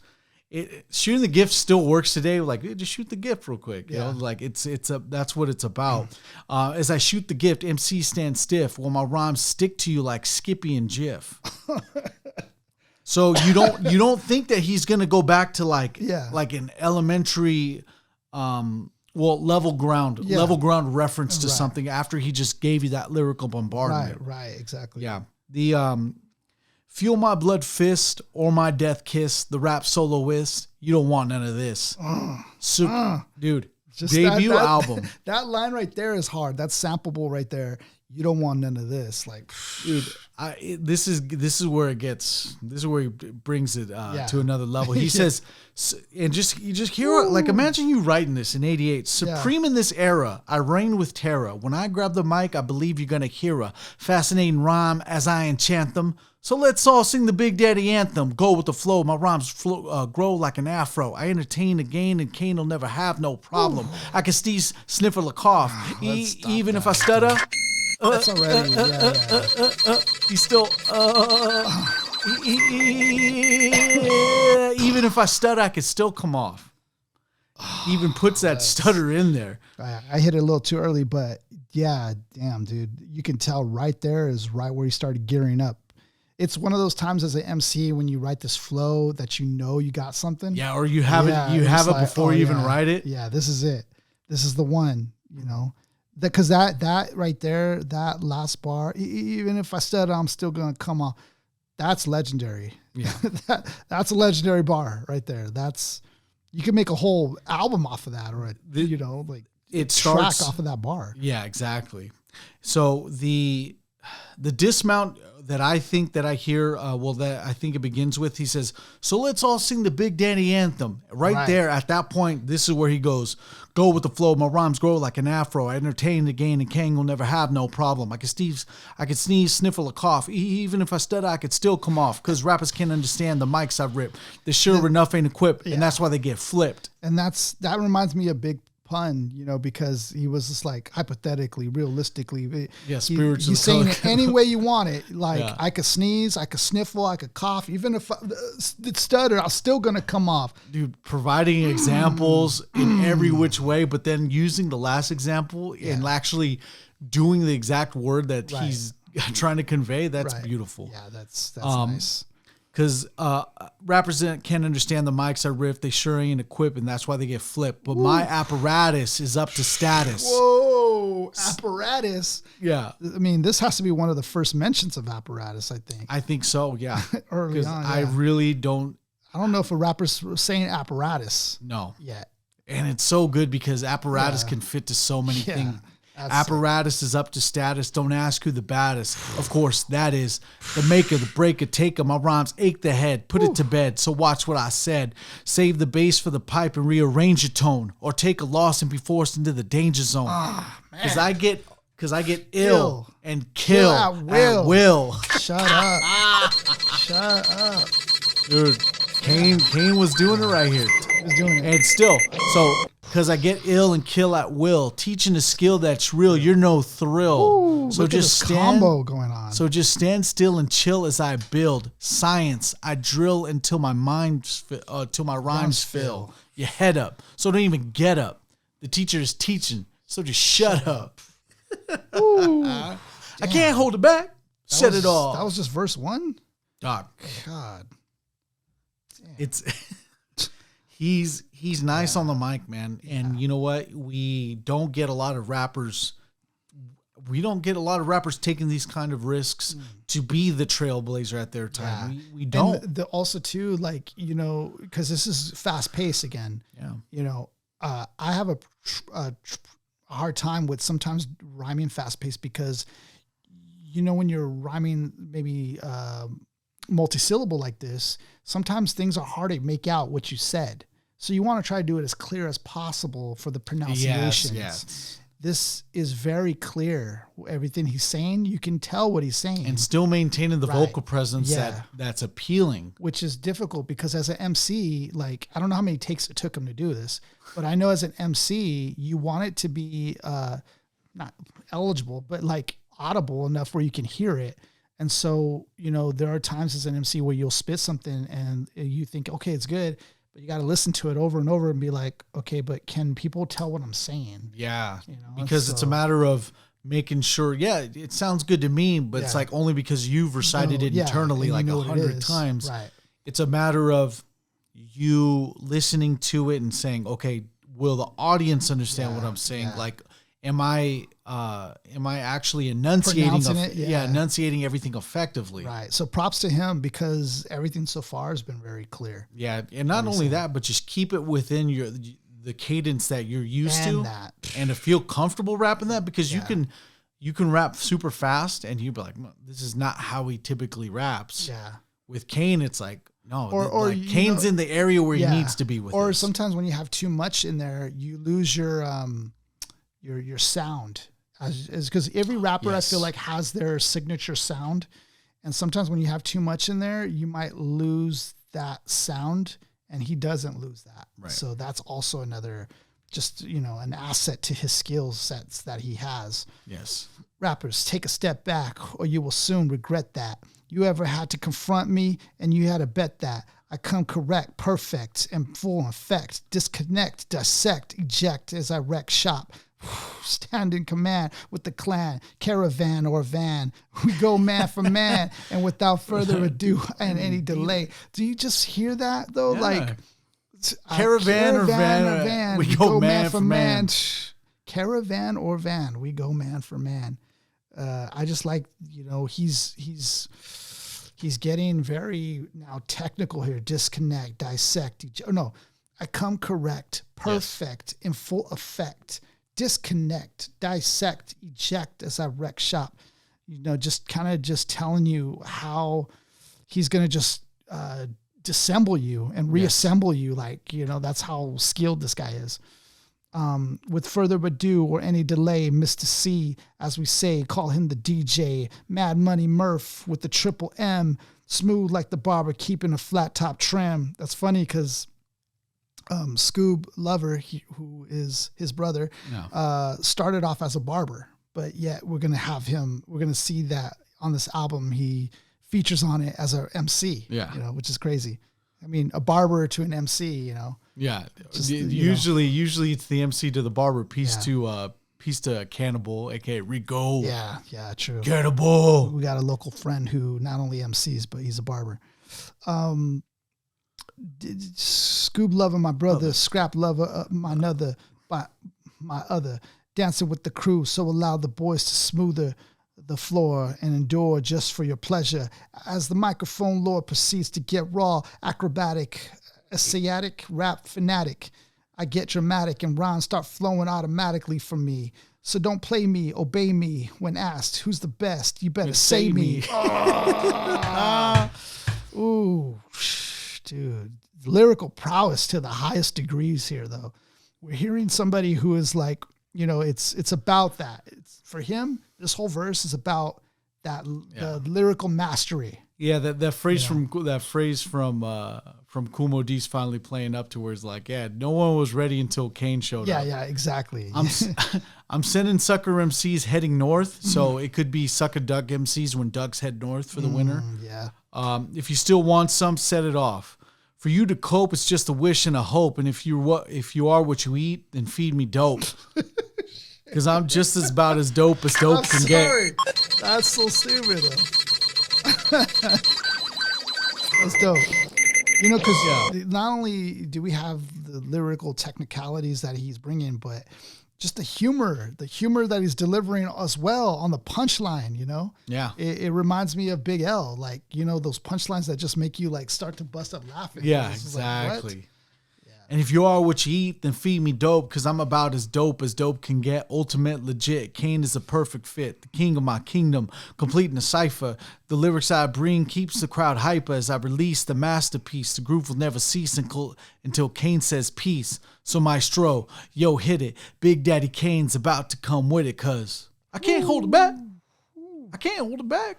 shooting the gift still works today. Like just shoot the gift real quick. You know, like that's what it's about. As I shoot the gift, MC stand stiff while my rhymes stick to you like Skippy and Jiff. So you don't think that he's gonna go back to like an elementary level ground reference to something after he just gave you that lyrical bombardment. Right, exactly. Yeah. The feel my blood fist or my death kiss, the rap soloist, you don't want none of this. Dude, just debut album. That line right there is hard. That's sampleable right there. You don't want none of this. Like, dude, this is where he brings it to another level. He says, and you just hear it, like imagine you writing this in '88. Supreme in this era, I reign with terror. When I grab the mic, I believe you're gonna hear a fascinating rhyme as I enchant them. So let's all sing the Big Daddy anthem. Go with the flow. My rhymes grow like an afro. I entertain again, and Kane will never have no problem. I can sniffle a cough, even if I stutter. That's already, He's still, even if I stutter, I could still come off. He even puts that stutter in there. I hit it a little too early, but yeah, damn, dude. You can tell right there is right where he started gearing up. It's one of those times as an MC when you write this flow that you know you got something. Yeah, or you have it before you even write it. Yeah, this is it. This is the one, you know. Because that right there, that last bar, even if I stutter, I'm still going to come off. That's legendary. Yeah. That's a legendary bar right there. You can make a whole album off of that, or it starts track off of that bar. Yeah, exactly. So the dismount that I think that I hear, that I think it begins with, he says, so let's all sing the Big Daddy anthem. Right there, at that point, this is where he goes, go with the flow, my rhymes grow like an afro. I entertain the gain, and Kang will never have no problem. I could sneeze, sniffle, a cough. Even if I stutter, I could still come off, because rappers can't understand the mics I rip. They're sure enough ain't equipped, and that's why they get flipped. And that reminds me of Big pun, you know, because he was just like hypothetically, realistically. Spiritually. He's saying it any way you want it. Like Yeah. I could sneeze, I could sniffle, I could cough. Even if I stutter, I'm still going to come off. Dude, providing examples in every which way, but then using the last example and actually doing the exact word that he's trying to convey. That's beautiful. Yeah, that's nice. Because rappers that can't understand the mics I riff, they sure ain't equipped, and that's why they get flipped. But my apparatus is up to status. Whoa, apparatus. Yeah. I mean, this has to be one of the first mentions of apparatus, I think. I think so, yeah. Early on, yeah. I really don't. I don't know if a rapper's saying apparatus. No. Yet. And it's so good because apparatus can fit to so many things. Apparatus is up to status. Don't ask who the baddest. Of course, that is the maker, the breaker, taker. My rhymes ache the head. Put it to bed. So watch what I said. Save the bass for the pipe and rearrange your tone, or take a loss and be forced into the danger zone. Because I get ill and kill at will. Shut up. Shut up. Dude, Kane was doing it right here. He was doing it. And still, so because I get ill and kill at will, teaching a skill that's real, you're no thrill. Ooh, so look just at this combo going on. So just stand still and chill as I build science. I drill until my till my rhymes fill. Your head up, so don't even get up. The teacher is teaching, so just shut up. I can't hold it back. Said it all. That was just verse 1? Dog. God. Damn. It's he's nice on the mic, man. And you know what? We don't get a lot of rappers taking these kind of risks to be the trailblazer at their time. Yeah. We don't. And also too, like, you know, because this is fast paced again. Yeah. You know, I have a hard time with sometimes rhyming fast paced because, you know, when you're rhyming maybe multi-syllable like this, sometimes things are hard to make out what you said. So you want to try to do it as clear as possible for the pronunciations. Yes. This is very clear. Everything he's saying, you can tell what he's saying. And still maintaining the vocal presence that's appealing. Which is difficult because as an MC, like, I don't know how many takes it took him to do this, but I know as an MC, you want it to be not eligible, but like audible enough where you can hear it. And so, you know, there are times as an MC where you'll spit something and you think, okay, it's good, but you got to listen to it over and over and be like, okay, but can people tell what I'm saying? Yeah. You know? Because it's a matter of making sure, it sounds good to me, but it's like only because you've recited it internally like 100 times. Right. It's a matter of you listening to it and saying, okay, will the audience understand what I'm saying? Yeah. Like, am I actually enunciating enunciating everything effectively? Right. So props to him because everything so far has been very clear. Yeah, and not only that, but just keep it within the cadence that you're used to, and to feel comfortable rapping that, because you can rap super fast and you'd be like, this is not how he typically raps. Yeah. With Kane, it's like, no, or like Kane's in the area where he needs to be with. Or sometimes when you have too much in there, you lose your sound. Because every rapper I feel like has their signature sound, and sometimes when you have too much in there, you might lose that sound, and he doesn't lose that. Right. So that's also another, just, you know, an asset to his skill sets that he has. Yes. Rappers, take a step back, or you will soon regret that. You ever had to confront me, and you had to bet that I come correct, perfect, and full effect. Disconnect, dissect, eject as I wreck shop. Stand in command with the clan, caravan or van. We go man for man, and without further ado and any delay. Do you just hear that though? Yeah. Like caravan or van. We go man for man. Caravan or van. We go man for man. I just like, you know, he's getting very now technical here. Disconnect, dissect. I come correct, perfect, in full effect. Disconnect, dissect, eject as I wreck shop. You know, just kind of just telling you how he's going to just disassemble you and reassemble you. Like, you know, that's how skilled this guy is. With further ado or any delay, Mr. C, as we say, call him the DJ. Mad Money Murph with the triple M. Smooth like the barber, keeping a flat top trim. That's funny because Scoob Lover, who is his brother, started off as a barber, but yet we're going to see that on this album, he features on it as a MC, which is crazy. I mean, a barber to an MC, Yeah. Usually it's the MC to the barber. Peace to Cannibal, aka Rico. Yeah, true. Cannibal. We got a local friend who not only MCs, but he's a barber. Scoob Lover, my brother, Scrap Lover, my other, dancing with the crew, so allow the boys to smoother the floor and endure just for your pleasure. As the microphone lord proceeds to get raw, acrobatic, Asiatic, rap fanatic, I get dramatic and rhymes start flowing automatically from me. So don't play me, obey me. When asked who's the best, you better say me. Ooh, dude. Lyrical prowess to the highest degrees here, though. We're hearing somebody who is like, it's about that. It's for him. This whole verse is about that the lyrical mastery. Yeah, that phrase from Kumo D's finally playing up to where it's like, no one was ready until Kane showed up. Yeah, exactly. I'm sending sucker MCs heading north, so it could be sucker duck MCs when ducks head north for the winter. Yeah. If you still want some, set it off. For you to cope, it's just a wish and a hope. And if you are what you eat, then feed me dope. Because I'm just about as dope as dope can get. That's so stupid. That's dope. Because not only do we have the lyrical technicalities that he's bringing, but just the humor that he's delivering as well on the punchline, Yeah. It reminds me of Big L, like, those punchlines that just make you like start to bust up laughing. Yeah, exactly. Like, and if you are what you eat, then feed me dope, because I'm about as dope can get. Ultimate legit. Kane is a perfect fit. The king of my kingdom, completing a cipher. The lyrics I bring keeps the crowd hyper as I release the masterpiece. The groove will never cease until Kane says peace. So maestro, yo, hit it. Big Daddy Kane's about to come with it, cuz I can't hold it back. I can't hold it back.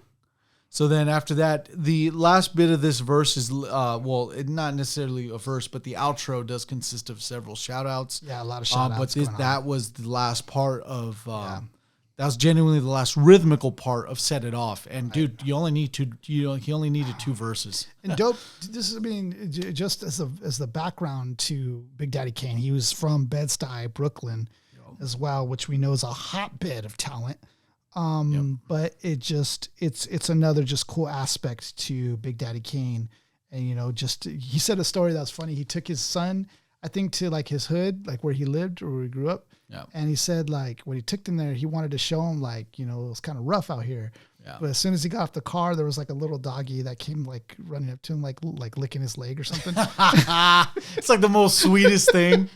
So then after that, the last bit of this verse is, not necessarily a verse, but the outro does consist of several shout outs. Yeah, a lot of shout outs. But that was the last part of, that was genuinely the last rhythmical part of Set It Off. And dude, he only needed 2 verses. And dope, just as the background to Big Daddy Kane, he was from Bed-Stuy, Brooklyn as well, which we know is a hotbed of talent. But it's another just cool aspect to Big Daddy Kane. And, he said a story that was funny. He took his son, I think, to like his hood, like where he lived or where he grew up. Yeah. And he said like when he took them there, he wanted to show him like, it was kind of rough out here. Yeah. But as soon as he got off the car, there was like a little doggy that came like running up to him, like licking his leg or something. It's like the most sweetest thing.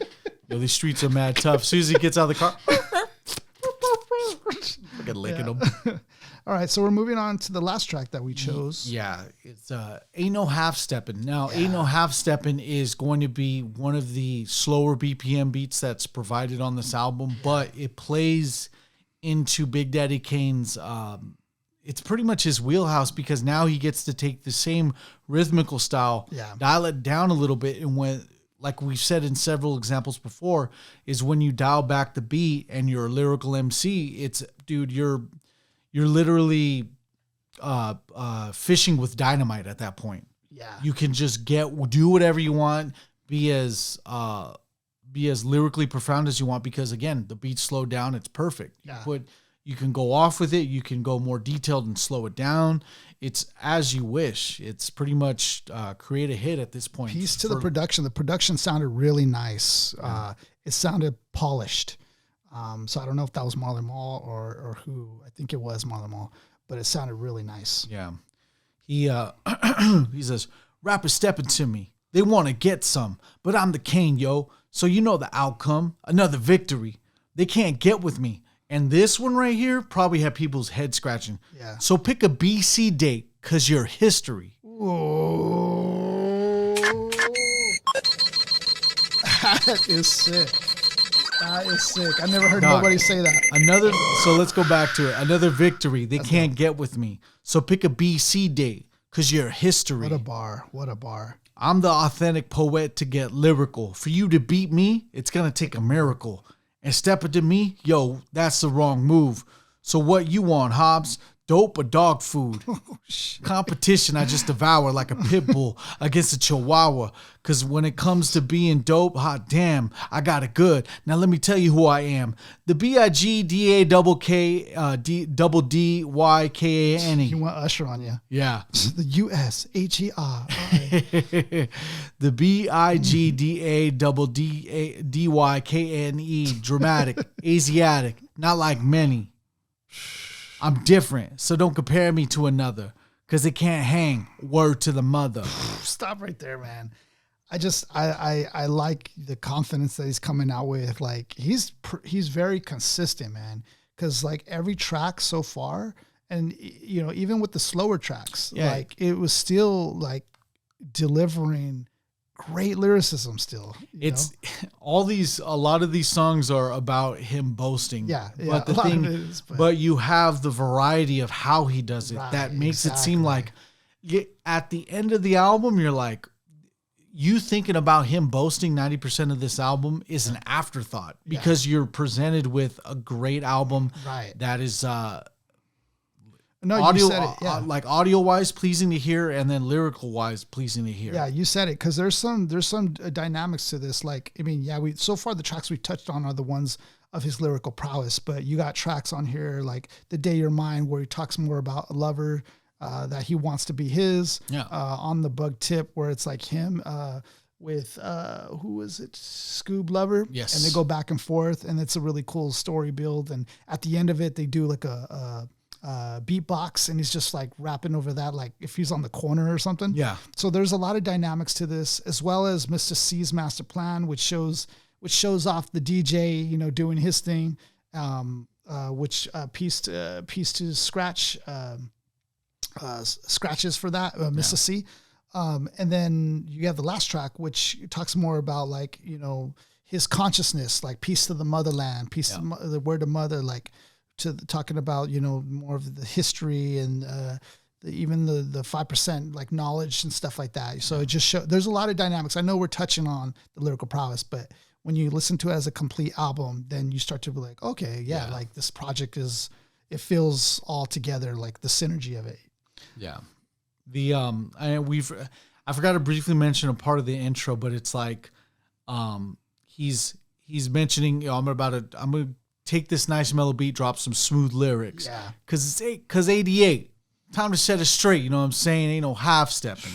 These streets are mad tough. As soon as he gets out of the car, look at licking them. All right, so we're moving on to the last track that we chose. Yeah, it's Ain't No Half Steppin'. Now, Ain't No Half Steppin' is going to be one of the slower BPM beats that's provided on this album, but it plays into Big Daddy Kane's, it's pretty much his wheelhouse, because now he gets to take the same rhythmical style, dial it down a little bit, and when, like we've said in several examples before, is when you dial back the beat and you're a lyrical MC, it's, dude, you're literally fishing with dynamite at that point. Yeah. You can just do whatever you want, be as lyrically profound as you want, because again, the beat's slowed down, it's perfect. Yeah. You can go off with it, you can go more detailed and slow it down. It's as you wish. It's pretty much create a hit at this point. Piece to the production. The production sounded really nice. Yeah. It sounded polished. So I don't know if that was Marlon Mall or who. I think it was Marlon Mall, but it sounded really nice. Yeah. He he says, rappers stepping to me. They want to get some, but I'm the king, yo. So you know the outcome. Another victory. They can't get with me. And this one right here probably had people's head scratching. Yeah. So pick a BC date, because you're history. Whoa. That is sick. That is sick. I never heard nobody say that. So let's go back to it. Another victory. They can't get with me. So pick a BC date, because you're history. What a bar. What a bar. I'm the authentic poet to get lyrical. For you to beat me, it's going to take a miracle. And step into me, yo, that's the wrong move. So what you want, Hobbs? Dope or dog food? Competition, I just devour like a pit bull against a chihuahua. Because when it comes to being dope, hot damn, I got it good. Now let me tell you who I am. The BIGDAKKDYKANE. You want Usher on you. Yeah. The USHER. The BIGDADDYKNE. Dramatic. Asiatic. Not like many. I'm different, so don't compare me to another, because it can't hang. Word to the mother. Stop right there, man. I like the confidence that he's coming out with. Like he's very consistent, man. Because like every track so far, and you know, even with the slower tracks, like it was still like delivering great lyricism still. It's know? A lot of these songs are about him boasting. Yeah. But the thing, but you have the variety of how he does it that makes it seem like at the end of the album, you're like, you thinking about him boasting 90% of this album is an afterthought because you're presented with a great album that is, audio, you said it, like audio-wise pleasing to hear, and then lyrical-wise pleasing to hear. Yeah, you said it, because there's some dynamics to this. Like, I mean, we so far the tracks we touched on are the ones of his lyrical prowess, but you got tracks on here like "The Day You're Mine," where he talks more about a lover that he wants to be his. Yeah. On the Bug Tip, where it's like him with who was it, Scoob Lover. Yes. And they go back and forth, and it's a really cool story build. And at the end of it, they do like a beatbox, and he's just like rapping over that, like if he's on the corner or something. Yeah. So there's a lot of dynamics to this, as well as Mr. C's master plan, which shows off the DJ, you know, doing his thing, which piece to scratch scratches for that, Mr. C. And then you have the last track, which talks more about like, you know, his consciousness, like peace to the motherland, peace to the word of mother, like to talking about, you know, more of the history and even the 5% like knowledge and stuff like that. So it just shows there's a lot of dynamics. I know we're touching on the lyrical prowess, but when you listen to it as a complete album, then you start to be like, okay, like this project it feels all together, like the synergy of it. Yeah. I forgot to briefly mention a part of the intro, but it's like, he's mentioning, you know, I'm gonna take this nice mellow beat, drop some smooth lyrics. Yeah. Cause 88, time to set it straight. You know what I'm saying? Ain't no half stepping.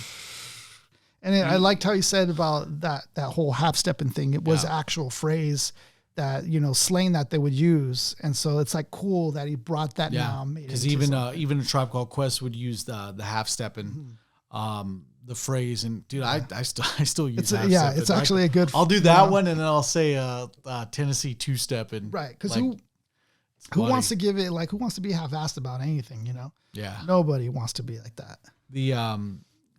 And I liked how he said about that whole half stepping thing. It was actual phrase that, you know, slang that they would use. And so it's like cool that he brought that now. Because even a Tribe Called Quest would use the half stepping, the phrase. And dude, I still use half stepping. It's actually a good. I'll do that one, and then I'll say Tennessee two stepping. Right, because who wants to give it, like, who wants to be half-assed about anything, you know? Yeah. Nobody wants to be like that. The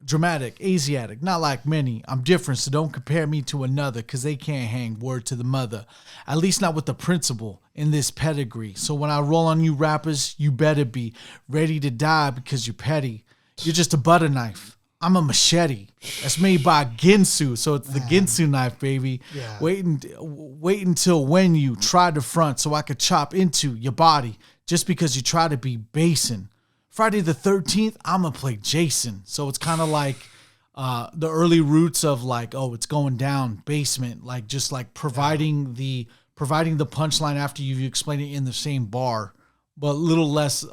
dramatic, Asiatic, not like many. I'm different, so don't compare me to another, because they can't hang. Word to the mother. At least not with the principle in this pedigree. So when I roll on you rappers, you better be ready to die because you're petty. You're just a butter knife. I'm a machete that's made by Ginsu, so it's the Ginsu knife, baby. Yeah. Wait until when you try to front so I could chop into your body just because you try to be basing. Friday the 13th, I'm going to play Jason. So it's kind of like the early roots of like, oh, it's going down, basement, like just like providing the punchline after you've explained it in the same bar, but a little less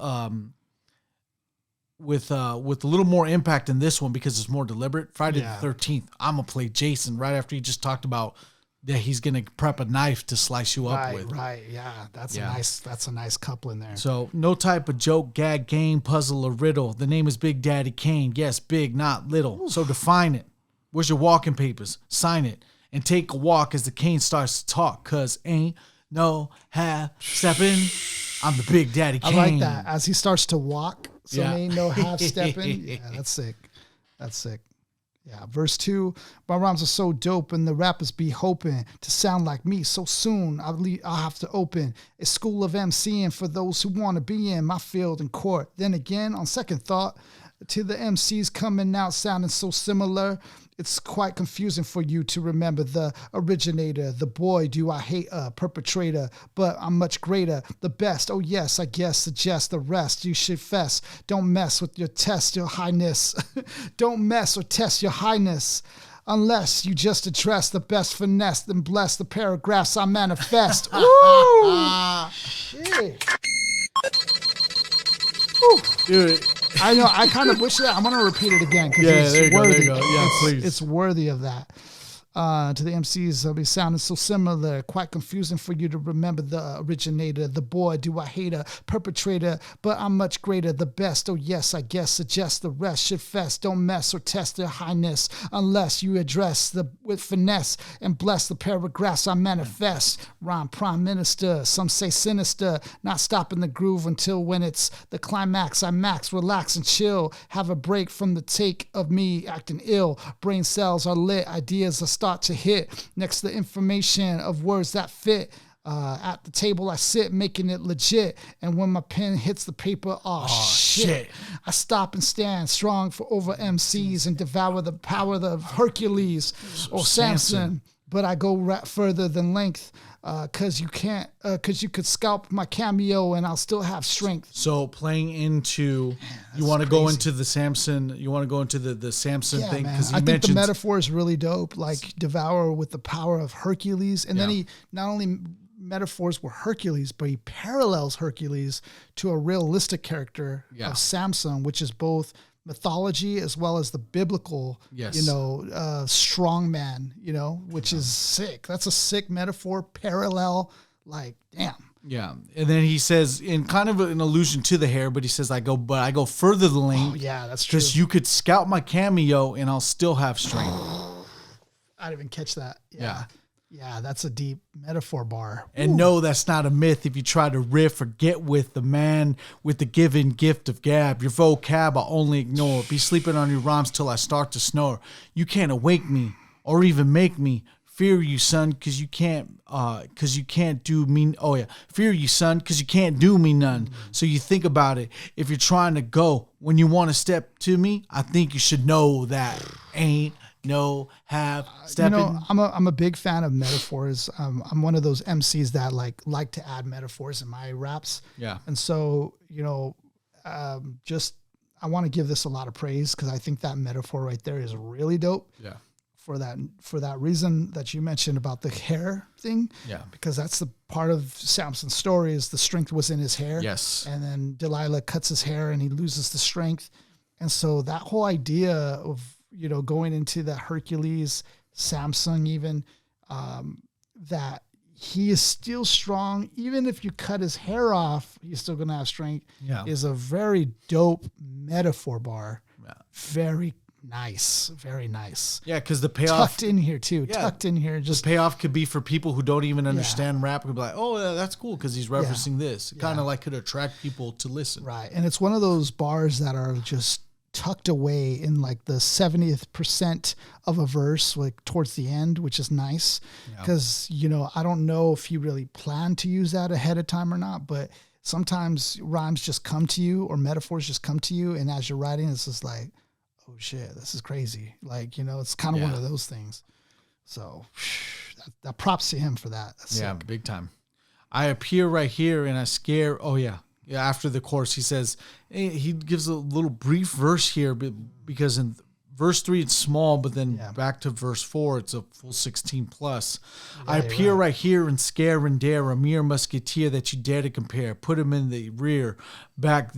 with a little more impact in this one because it's more deliberate. Friday the 13th, I'm going to play Jason right after he just talked about that he's going to prep a knife to slice you up with. Right, yeah. That's a nice couple in there. So no type of joke, gag, game, puzzle, or riddle. The name is Big Daddy Kane. Yes, big, not little. Oof. So define it. Where's your walking papers? Sign it. And take a walk as the Kane starts to talk, because ain't no half stepping. I'm the Big Daddy Kane. I like that. As he starts to walk, so ain't no half stepping. Yeah, that's sick. That's sick. Yeah, verse 2, my rhymes are so dope and the rappers be hoping to sound like me so soon. I'll have to open a school of MCing for those who want to be in my field and court. Then again, on second thought, To the MCs coming out sounding so similar, it's quite confusing for you to remember the originator, the boy do I hate a perpetrator, but I'm much greater, the best. Oh yes, I guess suggest the rest. You should fess. Don't mess with your test, your highness. Don't mess or test your highness. Unless you just address the best finesse, then bless the paragraphs I manifest. Ooh, shit. Ooh. Dude. I know. I kind of wish that. I'm going to repeat it again because it's worthy. There you go. Yeah, please. It's worthy of that. To the MCs, they'll be sounding so similar, quite confusing for you to remember the originator, the boy, do I hate a perpetrator, but I'm much greater, the best. Oh yes, I guess suggest the rest should fest. Don't mess or test their highness unless you address the with finesse and bless the paragraphs I manifest. Rhyme prime minister, some say sinister, not stopping the groove until when it's the climax. I max, relax and chill, have a break from the take of me acting ill. Brain cells are lit, ideas are start to hit next to the information of words that fit. At the table I sit, making it legit. And when my pen hits the paper, oh shit. I stop and stand strong for over MCs and devour the power of Hercules or Samson. But I go further than length. Cause you could scalp my cameo and I'll still have strength. So playing into, you want to go into the Samson, you want to go into the Samson thing. Cause I think the metaphor is really dope. Like devour with the power of Hercules. And then he not only metaphors were Hercules, but he parallels Hercules to a realistic character of Samson, which is both mythology as well as the biblical, strong man, which is sick. That's a sick metaphor, parallel, like, damn. Yeah. And then he says, in kind of an allusion to the hair, but he says, I go further than length. Oh, yeah, that's true. Because you could scout my cameo and I'll still have strength. I didn't even catch that. Yeah. Yeah, that's a deep metaphor bar. And no, that's not a myth. If you try to riff or get with the man with the given gift of gab, your vocab I'll only ignore. Be sleeping on your rhymes till I start to snore. You can't awake me or even make me fear you, son, because you can't do me. Oh yeah, fear you, son, because you can't do me none. So you think about it. If you're trying to go when you want to step to me, I think you should know that ain't. No, have, step in. I'm a big fan of metaphors. I'm one of those MCs that like to add metaphors in my raps. Yeah. And so, I want to give this a lot of praise because I think that metaphor right there is really dope. Yeah. For that reason that you mentioned about the hair thing. Yeah. Because that's the part of Samson's story is the strength was in his hair. Yes. And then Delilah cuts his hair and he loses the strength. And so that whole idea of, going into that Hercules, Samsung even, that he is still strong. Even if you cut his hair off, he's still going to have strength. Yeah. Is a very dope metaphor bar. Yeah. Very nice. Very nice. Yeah, because the payoff. Tucked in here, too. Yeah. Tucked in here. Just the payoff could be for people who don't even understand rap. Could be like, oh, yeah, that's cool because he's referencing this. It kind of like could attract people to listen. Right. And it's one of those bars that are just tucked away in like the 70th percent of a verse, like towards the end, which is nice because, I don't know if you really plan to use that ahead of time or not, but sometimes rhymes just come to you or metaphors just come to you. And as you're writing, it's just like, oh shit, this is crazy. Like, it's kind of one of those things. So that props to him for that. That's sick. Big time. I appear right here and I scare. Oh yeah. Yeah, after the chorus, he says, he gives a little brief verse here because in verse 3, it's small, but then back to verse 4, it's a full 16 plus. I appear right here and scare and dare a mere musketeer that you dare to compare. Put him in the rear, back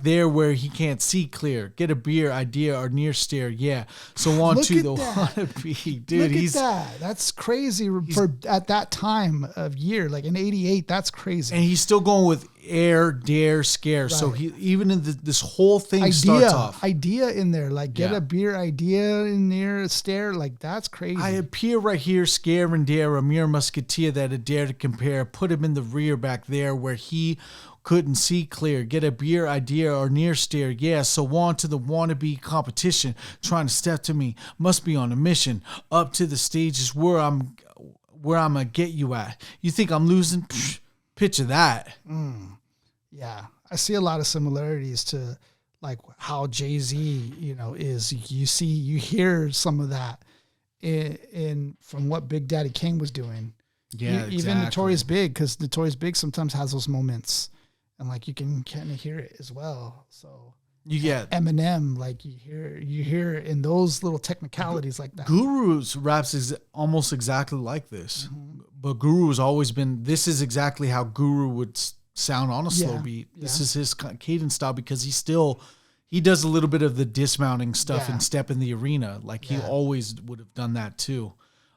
there where he can't see clear. Get a beer, idea, or near stare. Yeah. So on to the wannabe. Dude, Look at that. That's crazy for at that time of year. Like in 88, that's crazy. And he's still going with air, dare, scare. Right. So he even in this whole thing starts off. Idea in there. Like get a beer, idea in near stare. Like that's crazy. I appear right here, scare and dare a mere musketeer that I dare to compare. Put him in the rear back there where he couldn't see clear. Get a beer, idea, or near stare. Yeah, so on to the wannabe competition. Trying to step to me. Must be on a mission. Up to the stages where I'm gonna get you at. You think I'm losing? Picture that. Yeah. I see a lot of similarities to like how Jay-Z, is, you hear some of that in from what Big Daddy Kane was doing. Yeah, even Notorious Big, because Notorious Big sometimes has those moments, and like you can kind of hear it as well. So you get Eminem, like you hear in those little technicalities like that. Guru's raps is almost exactly like this, but Guru has always been. This is exactly how Guru would sound on a slow beat. This is his cadence style, because he does a little bit of the dismounting stuff and step in the arena. Like he always would have done that too.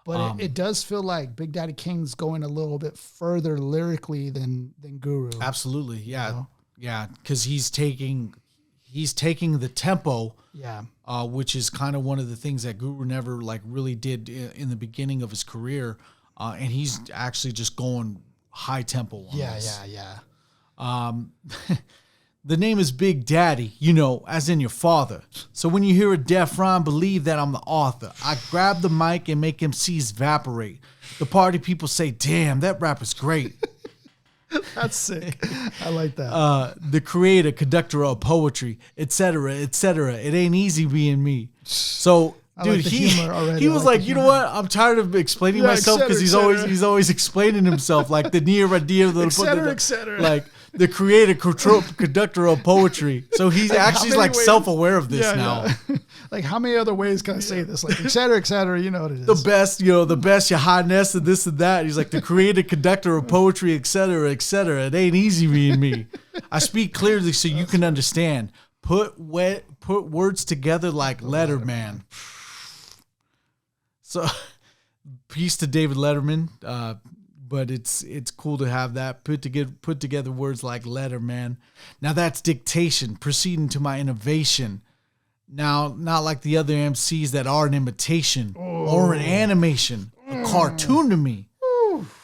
But it does feel like Big Daddy Kane's going a little bit further lyrically than Guru. Absolutely, yeah, yeah, because he's taking the tempo, which is kind of one of the things that Guru never like really did in the beginning of his career, and he's actually just going high tempo on this. The name is Big Daddy, as in your father. So when you hear a deaf rhyme, believe that I'm the author. I grab the mic and make MCs evaporate. The party people say, damn, that rapper's great. That's sick. I like that. The creator, conductor of poetry, etc., etc. It ain't easy being me. So, dude, like he was like, you know what? I'm tired of explaining myself, because he's always explaining himself, like the near idea of the etc. Like the creator, conductor of poetry. So he's actually like self-aware of this now. Yeah. Like, how many other ways can I say this? Like, etc. You know what it is. The best, your highness, and this and that. He's like the creator, conductor of poetry, etc., etc. It ain't easy being me. I speak clearly so you can understand. Put words together like Letterman. So, peace to David Letterman. But it's cool to have that put together words like Letterman. Now that's dictation, proceeding to my innovation. Now, not like the other MCs that are an imitation or an animation, a cartoon to me.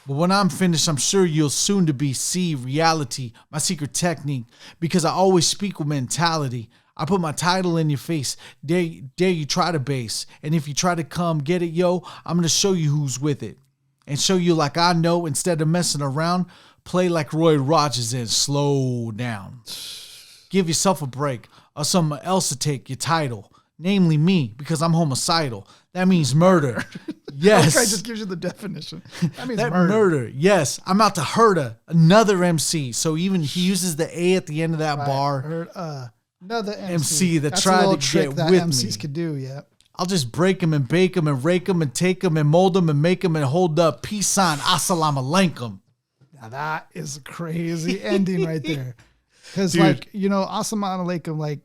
But when I'm finished, I'm sure you'll soon to be see reality, my secret technique, because I always speak with mentality. I put my title in your face. Dare you try to base. And if you try to come get it, yo, I'm going to show you who's with it. And show you like I know, instead of messing around, play like Roy Rogers and slow down. Give yourself a break, or someone else to take your title. Namely me, because I'm homicidal. That means murder. Yes. Okay, just gives you the definition. That means murder. Yes. I'm out to hurt another MC. So even he uses the A at the end of that bar. Another MC that tried to get that with MCs me. Could do, yeah. I'll just break them and bake them and rake them and take them and mold them and make them and hold up peace sign. Assalamu alaikum. Now that is a crazy ending right there. Because assalamu alaikum, like,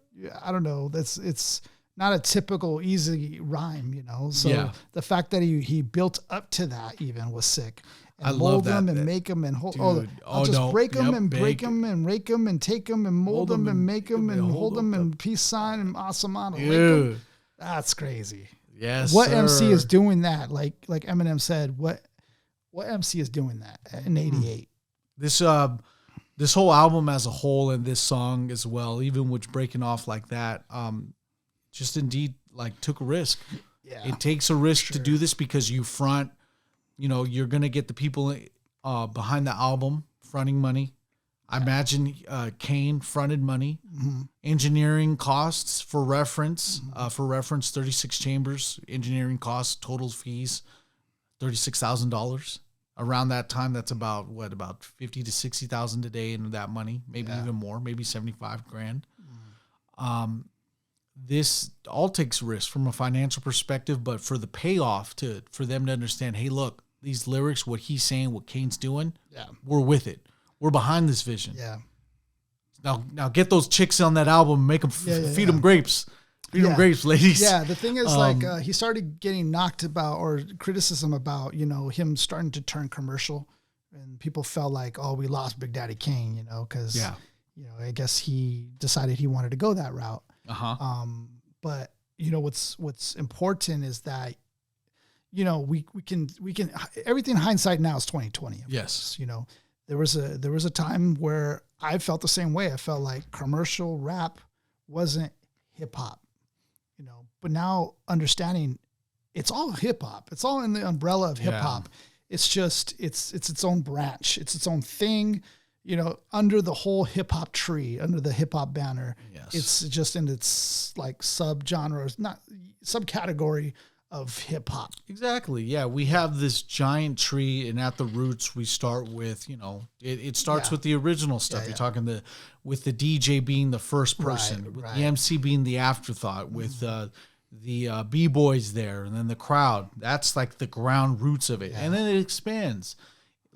I don't know, it's not a typical easy rhyme, So the fact that he built up to that even was sick. And I mold love them that. And make them and hold. I'll just break them and break them and rake them and take them and mold them and make them and hold them and peace sign and assalamu alaikum. That's crazy. Yes. What sir. MC is doing that? Like Eminem said, what MC is doing that in '88? This whole album as a whole and this song as well, even with breaking off like that, just indeed like took a risk. Yeah. It takes a risk to do this, because you front, you're gonna get the people behind the album fronting money. I imagine Kane fronted money, engineering costs for reference, 36 chambers, engineering costs, total fees, $36,000. Around that time, that's about $50,000 to $60,000 a day in that money, maybe even more, maybe $75,000. This all takes risk from a financial perspective, but for the payoff for them to understand, hey, look, these lyrics, what he's saying, what Kane's doing, we're with it. We're behind this vision. Yeah. Now get those chicks on that album and make them feed them grapes. Feed them grapes, ladies. Yeah. The thing is, he started getting knocked about, or criticism about, him starting to turn commercial, and people felt like, oh, we lost Big Daddy Kane, because, I guess he decided he wanted to go that route. But what's important is that, we can everything hindsight now is 2020. Yes. There was a time where I felt the same way. I felt like commercial rap wasn't hip hop, but now understanding it's all hip hop. It's all in the umbrella of hip hop. It's just, it's its own branch. It's its own thing. under the whole hip hop tree, under the hip hop banner, Yes. it's just in its like subgenres, not subcategory of hip hop. Exactly. Yeah. We have this giant tree, and at the roots, we start with, it starts with the original stuff. You're talking with the DJ being the first person, with the MC being the afterthought, with the B-boys there, and then the crowd. That's like the ground roots of it. And then it expands.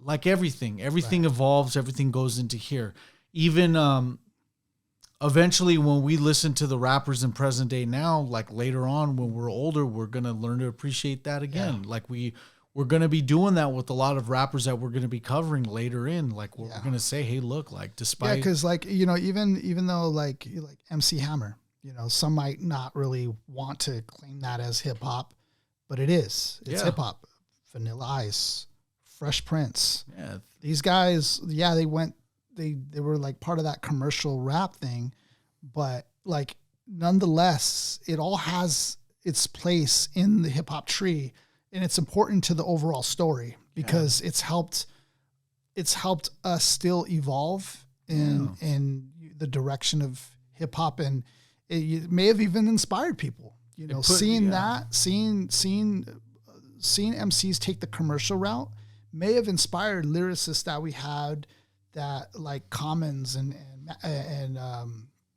Like everything evolves, everything goes into here. Even eventually when we listen to the rappers in present day now, like later on when we're older, we're going to learn to appreciate that again. Like we're going to be doing that with a lot of rappers that we're going to be covering later in. Like we're going to say, hey, look, like despite... Yeah, because like, even though like MC Hammer, some might not really want to claim that as hip hop, but it is. It's hip hop. Vanilla Ice, Fresh Prince. Yeah. These guys, they were like part of that commercial rap thing, but like nonetheless, it all has its place in the hip hop tree, and it's important to the overall story because it's helped us still evolve in the direction of hip hop, and it may have even inspired people, seeing MCs take the commercial route may have inspired lyricists that we had, that like Commons and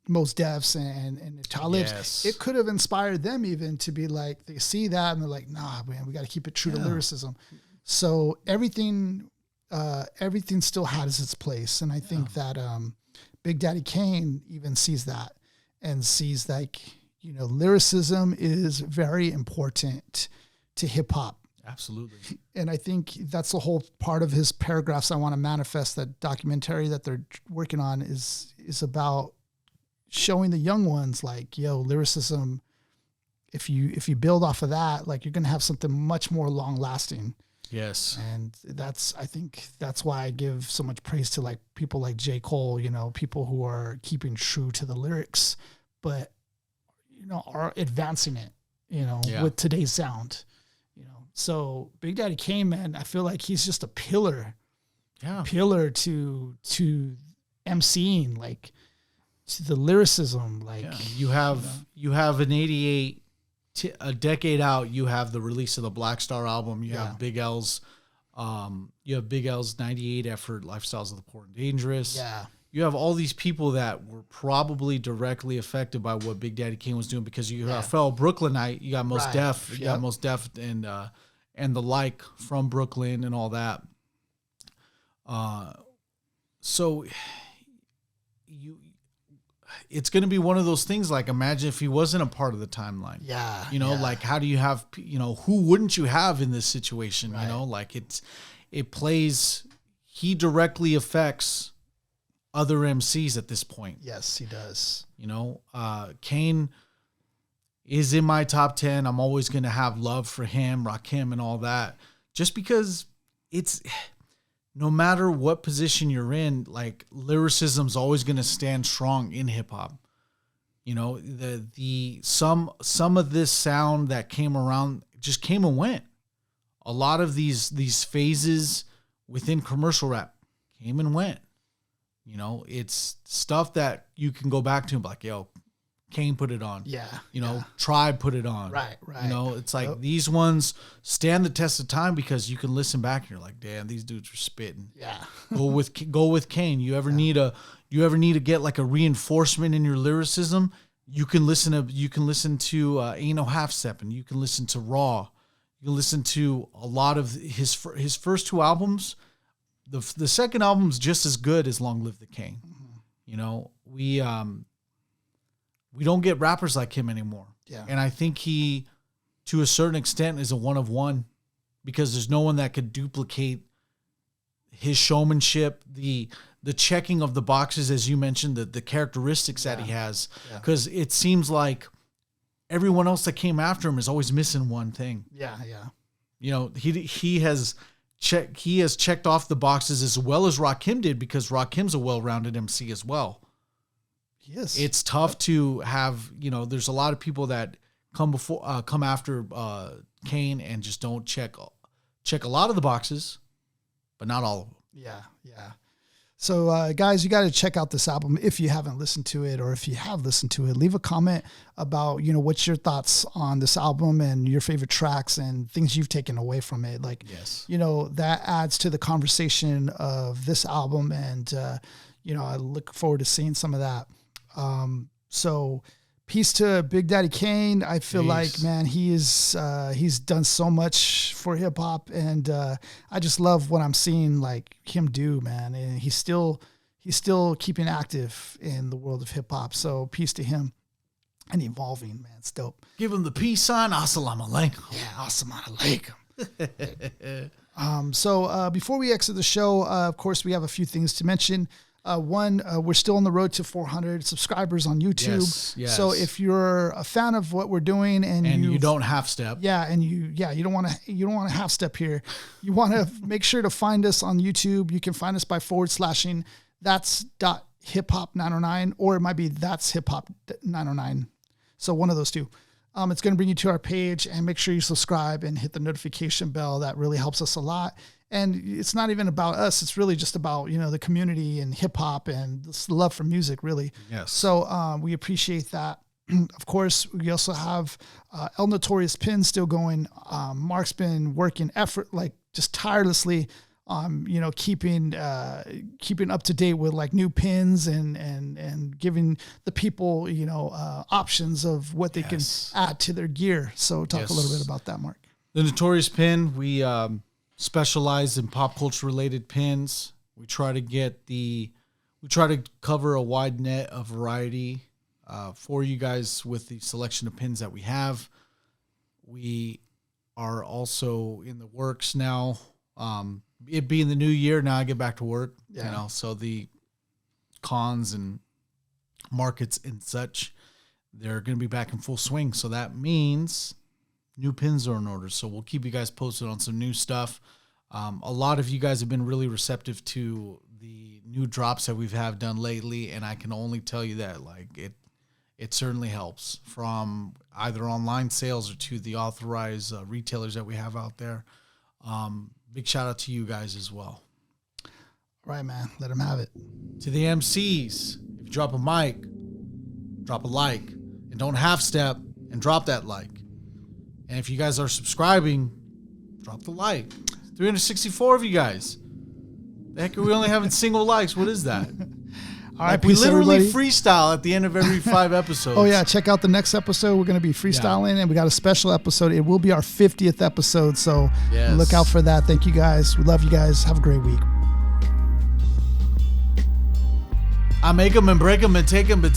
Mos Defs and Talibs. Yes. It could have inspired them even to be like, they see that and they're like, nah, man, we got to keep it true to lyricism. So everything still has its place. And I think that Big Daddy Kane even sees that and sees like, lyricism is very important to hip hop. Absolutely. And I think that's the whole part of his paragraphs I want to manifest. That documentary that they're working on is about showing the young ones like, lyricism, if you build off of that, like you're going to have something much more long lasting. Yes. And I think that's why I give so much praise to like people like J. Cole, people who are keeping true to the lyrics, but, are advancing it, with today's sound. So Big Daddy Kane, man, I feel like he's just a pillar to MCing, like to the lyricism. Like you have an 88, a decade out, you have the release of the Black Star album. You have Big L's, 98 effort, Lifestyles of the Poor and Dangerous. Yeah. You have all these people that were probably directly affected by what Big Daddy Kane was doing, because you have a fellow Brooklynite, you got Mos Def, you got Mos Def and the like from Brooklyn and all that. So it's going to be one of those things. Like, imagine if he wasn't a part of the timeline. Yeah. Like how do you have, who wouldn't you have in this situation? Right. Like it plays, he directly affects other MCs at this point. Yes, he does. Kane is in my top 10. I'm always going to have love for him, Rakim and all that, just because it's, no matter what position you're in, like lyricism's always going to stand strong in hip hop. Some of this sound that came around just came and went. A lot of these phases within commercial rap came and went. It's stuff that you can go back to and be like, yo, Kane put it on. Yeah. Tribe put it on. Right. It's like these ones stand the test of time because you can listen back and you're like, damn, these dudes are spitting. Yeah. Go with Kane. You ever need to get like a reinforcement in your lyricism? You can listen to Ain't No Half Steppin'. You can listen to Raw. You can listen to a lot of his first two albums. The second album's just as good as Long Live the King. Mm-hmm. We don't get rappers like him anymore. Yeah. And I think he, to a certain extent, is a one of one, because there's no one that could duplicate his showmanship, the checking of the boxes, as you mentioned, the characteristics that he has. Because it seems like everyone else that came after him is always missing one thing. Yeah. He has checked off the boxes as well as Rakim did, because Rakim's a well-rounded MC as well. Yes. It's tough to have, there's a lot of people that come after Kane and just don't check a lot of the boxes, but not all of them. Yeah. So, guys, you got to check out this album if you haven't listened to it, or if you have listened to it. Leave a comment about, what's your thoughts on this album and your favorite tracks and things you've taken away from it. Like, yes, that adds to the conversation of this album, and I look forward to seeing some of that. So, peace to Big Daddy Kane. I feel like, man, he's done so much for hip hop, and I just love what I'm seeing like him do, man. And he's still keeping active in the world of hip hop. So peace to him and evolving, man. It's dope. Give him the peace sign. Assalamu alaikum. Yeah, assalamu alaikum. So before we exit the show, of course, we have a few things to mention. One, we're still on the road to 400 subscribers on YouTube. Yes. So if you're a fan of what we're doing and you don't half step, you don't want to half step here. You want to make sure to find us on YouTube. You can find us by / that's .hiphop909, or it might be that's hiphop909. So one of those two. It's going to bring you to our page, and make sure you subscribe and hit the notification bell. That really helps us a lot. And it's not even about us. It's really just about, the community and hip hop and this love for music, really. Yes. So we appreciate that. Of course, we also have El Notorious Pin still going. Mark's been working just tirelessly, keeping up to date with like new pins and giving the people, options of what they can add to their gear. So talk a little bit about that, Mark. The Notorious Pin, we specialize in pop culture related pins. We try to cover a wide net of variety for you guys with the selection of pins that we have. We are also in the works now. It being the new year, now I get back to work, so the cons and markets and such, they're going to be back in full swing. So that means new pins are in order. So we'll keep you guys posted on some new stuff. A lot of you guys have been really receptive to the new drops that we've done lately. And I can only tell you that it certainly helps, from either online sales or to the authorized retailers that we have out there. Big shout out to you guys as well. All right, man. Let them have it. To the MCs, if you drop a mic, drop a like, and don't half step and drop that like. And if you guys are subscribing, drop the like. 364 of you guys. The heck are we only having single likes? What is that? All right, we literally freestyle at the end of every 5 episodes. Oh, yeah. Check out the next episode. We're going to be freestyling, and we got a special episode. It will be our 50th episode, so look out for that. Thank you, guys. We love you guys. Have a great week. I make them and break them and take them, but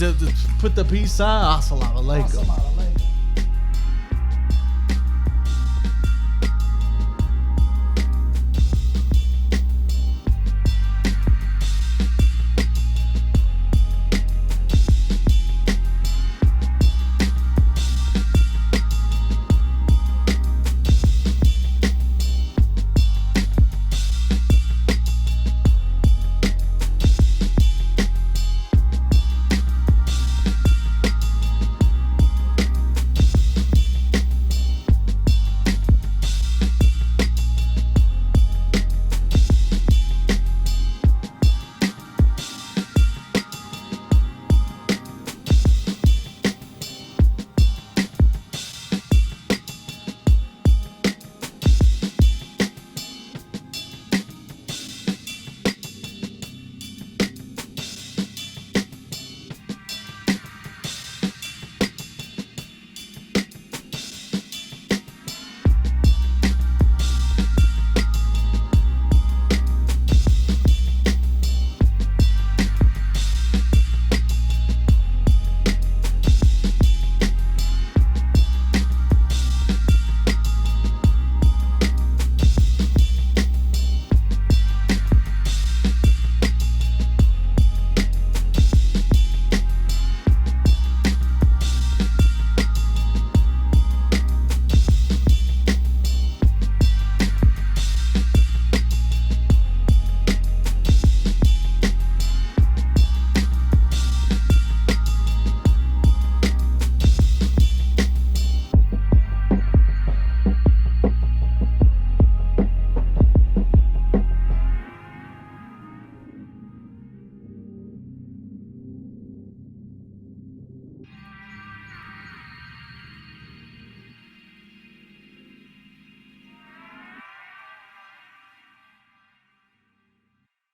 put the peace sign. Assalamu alaikum.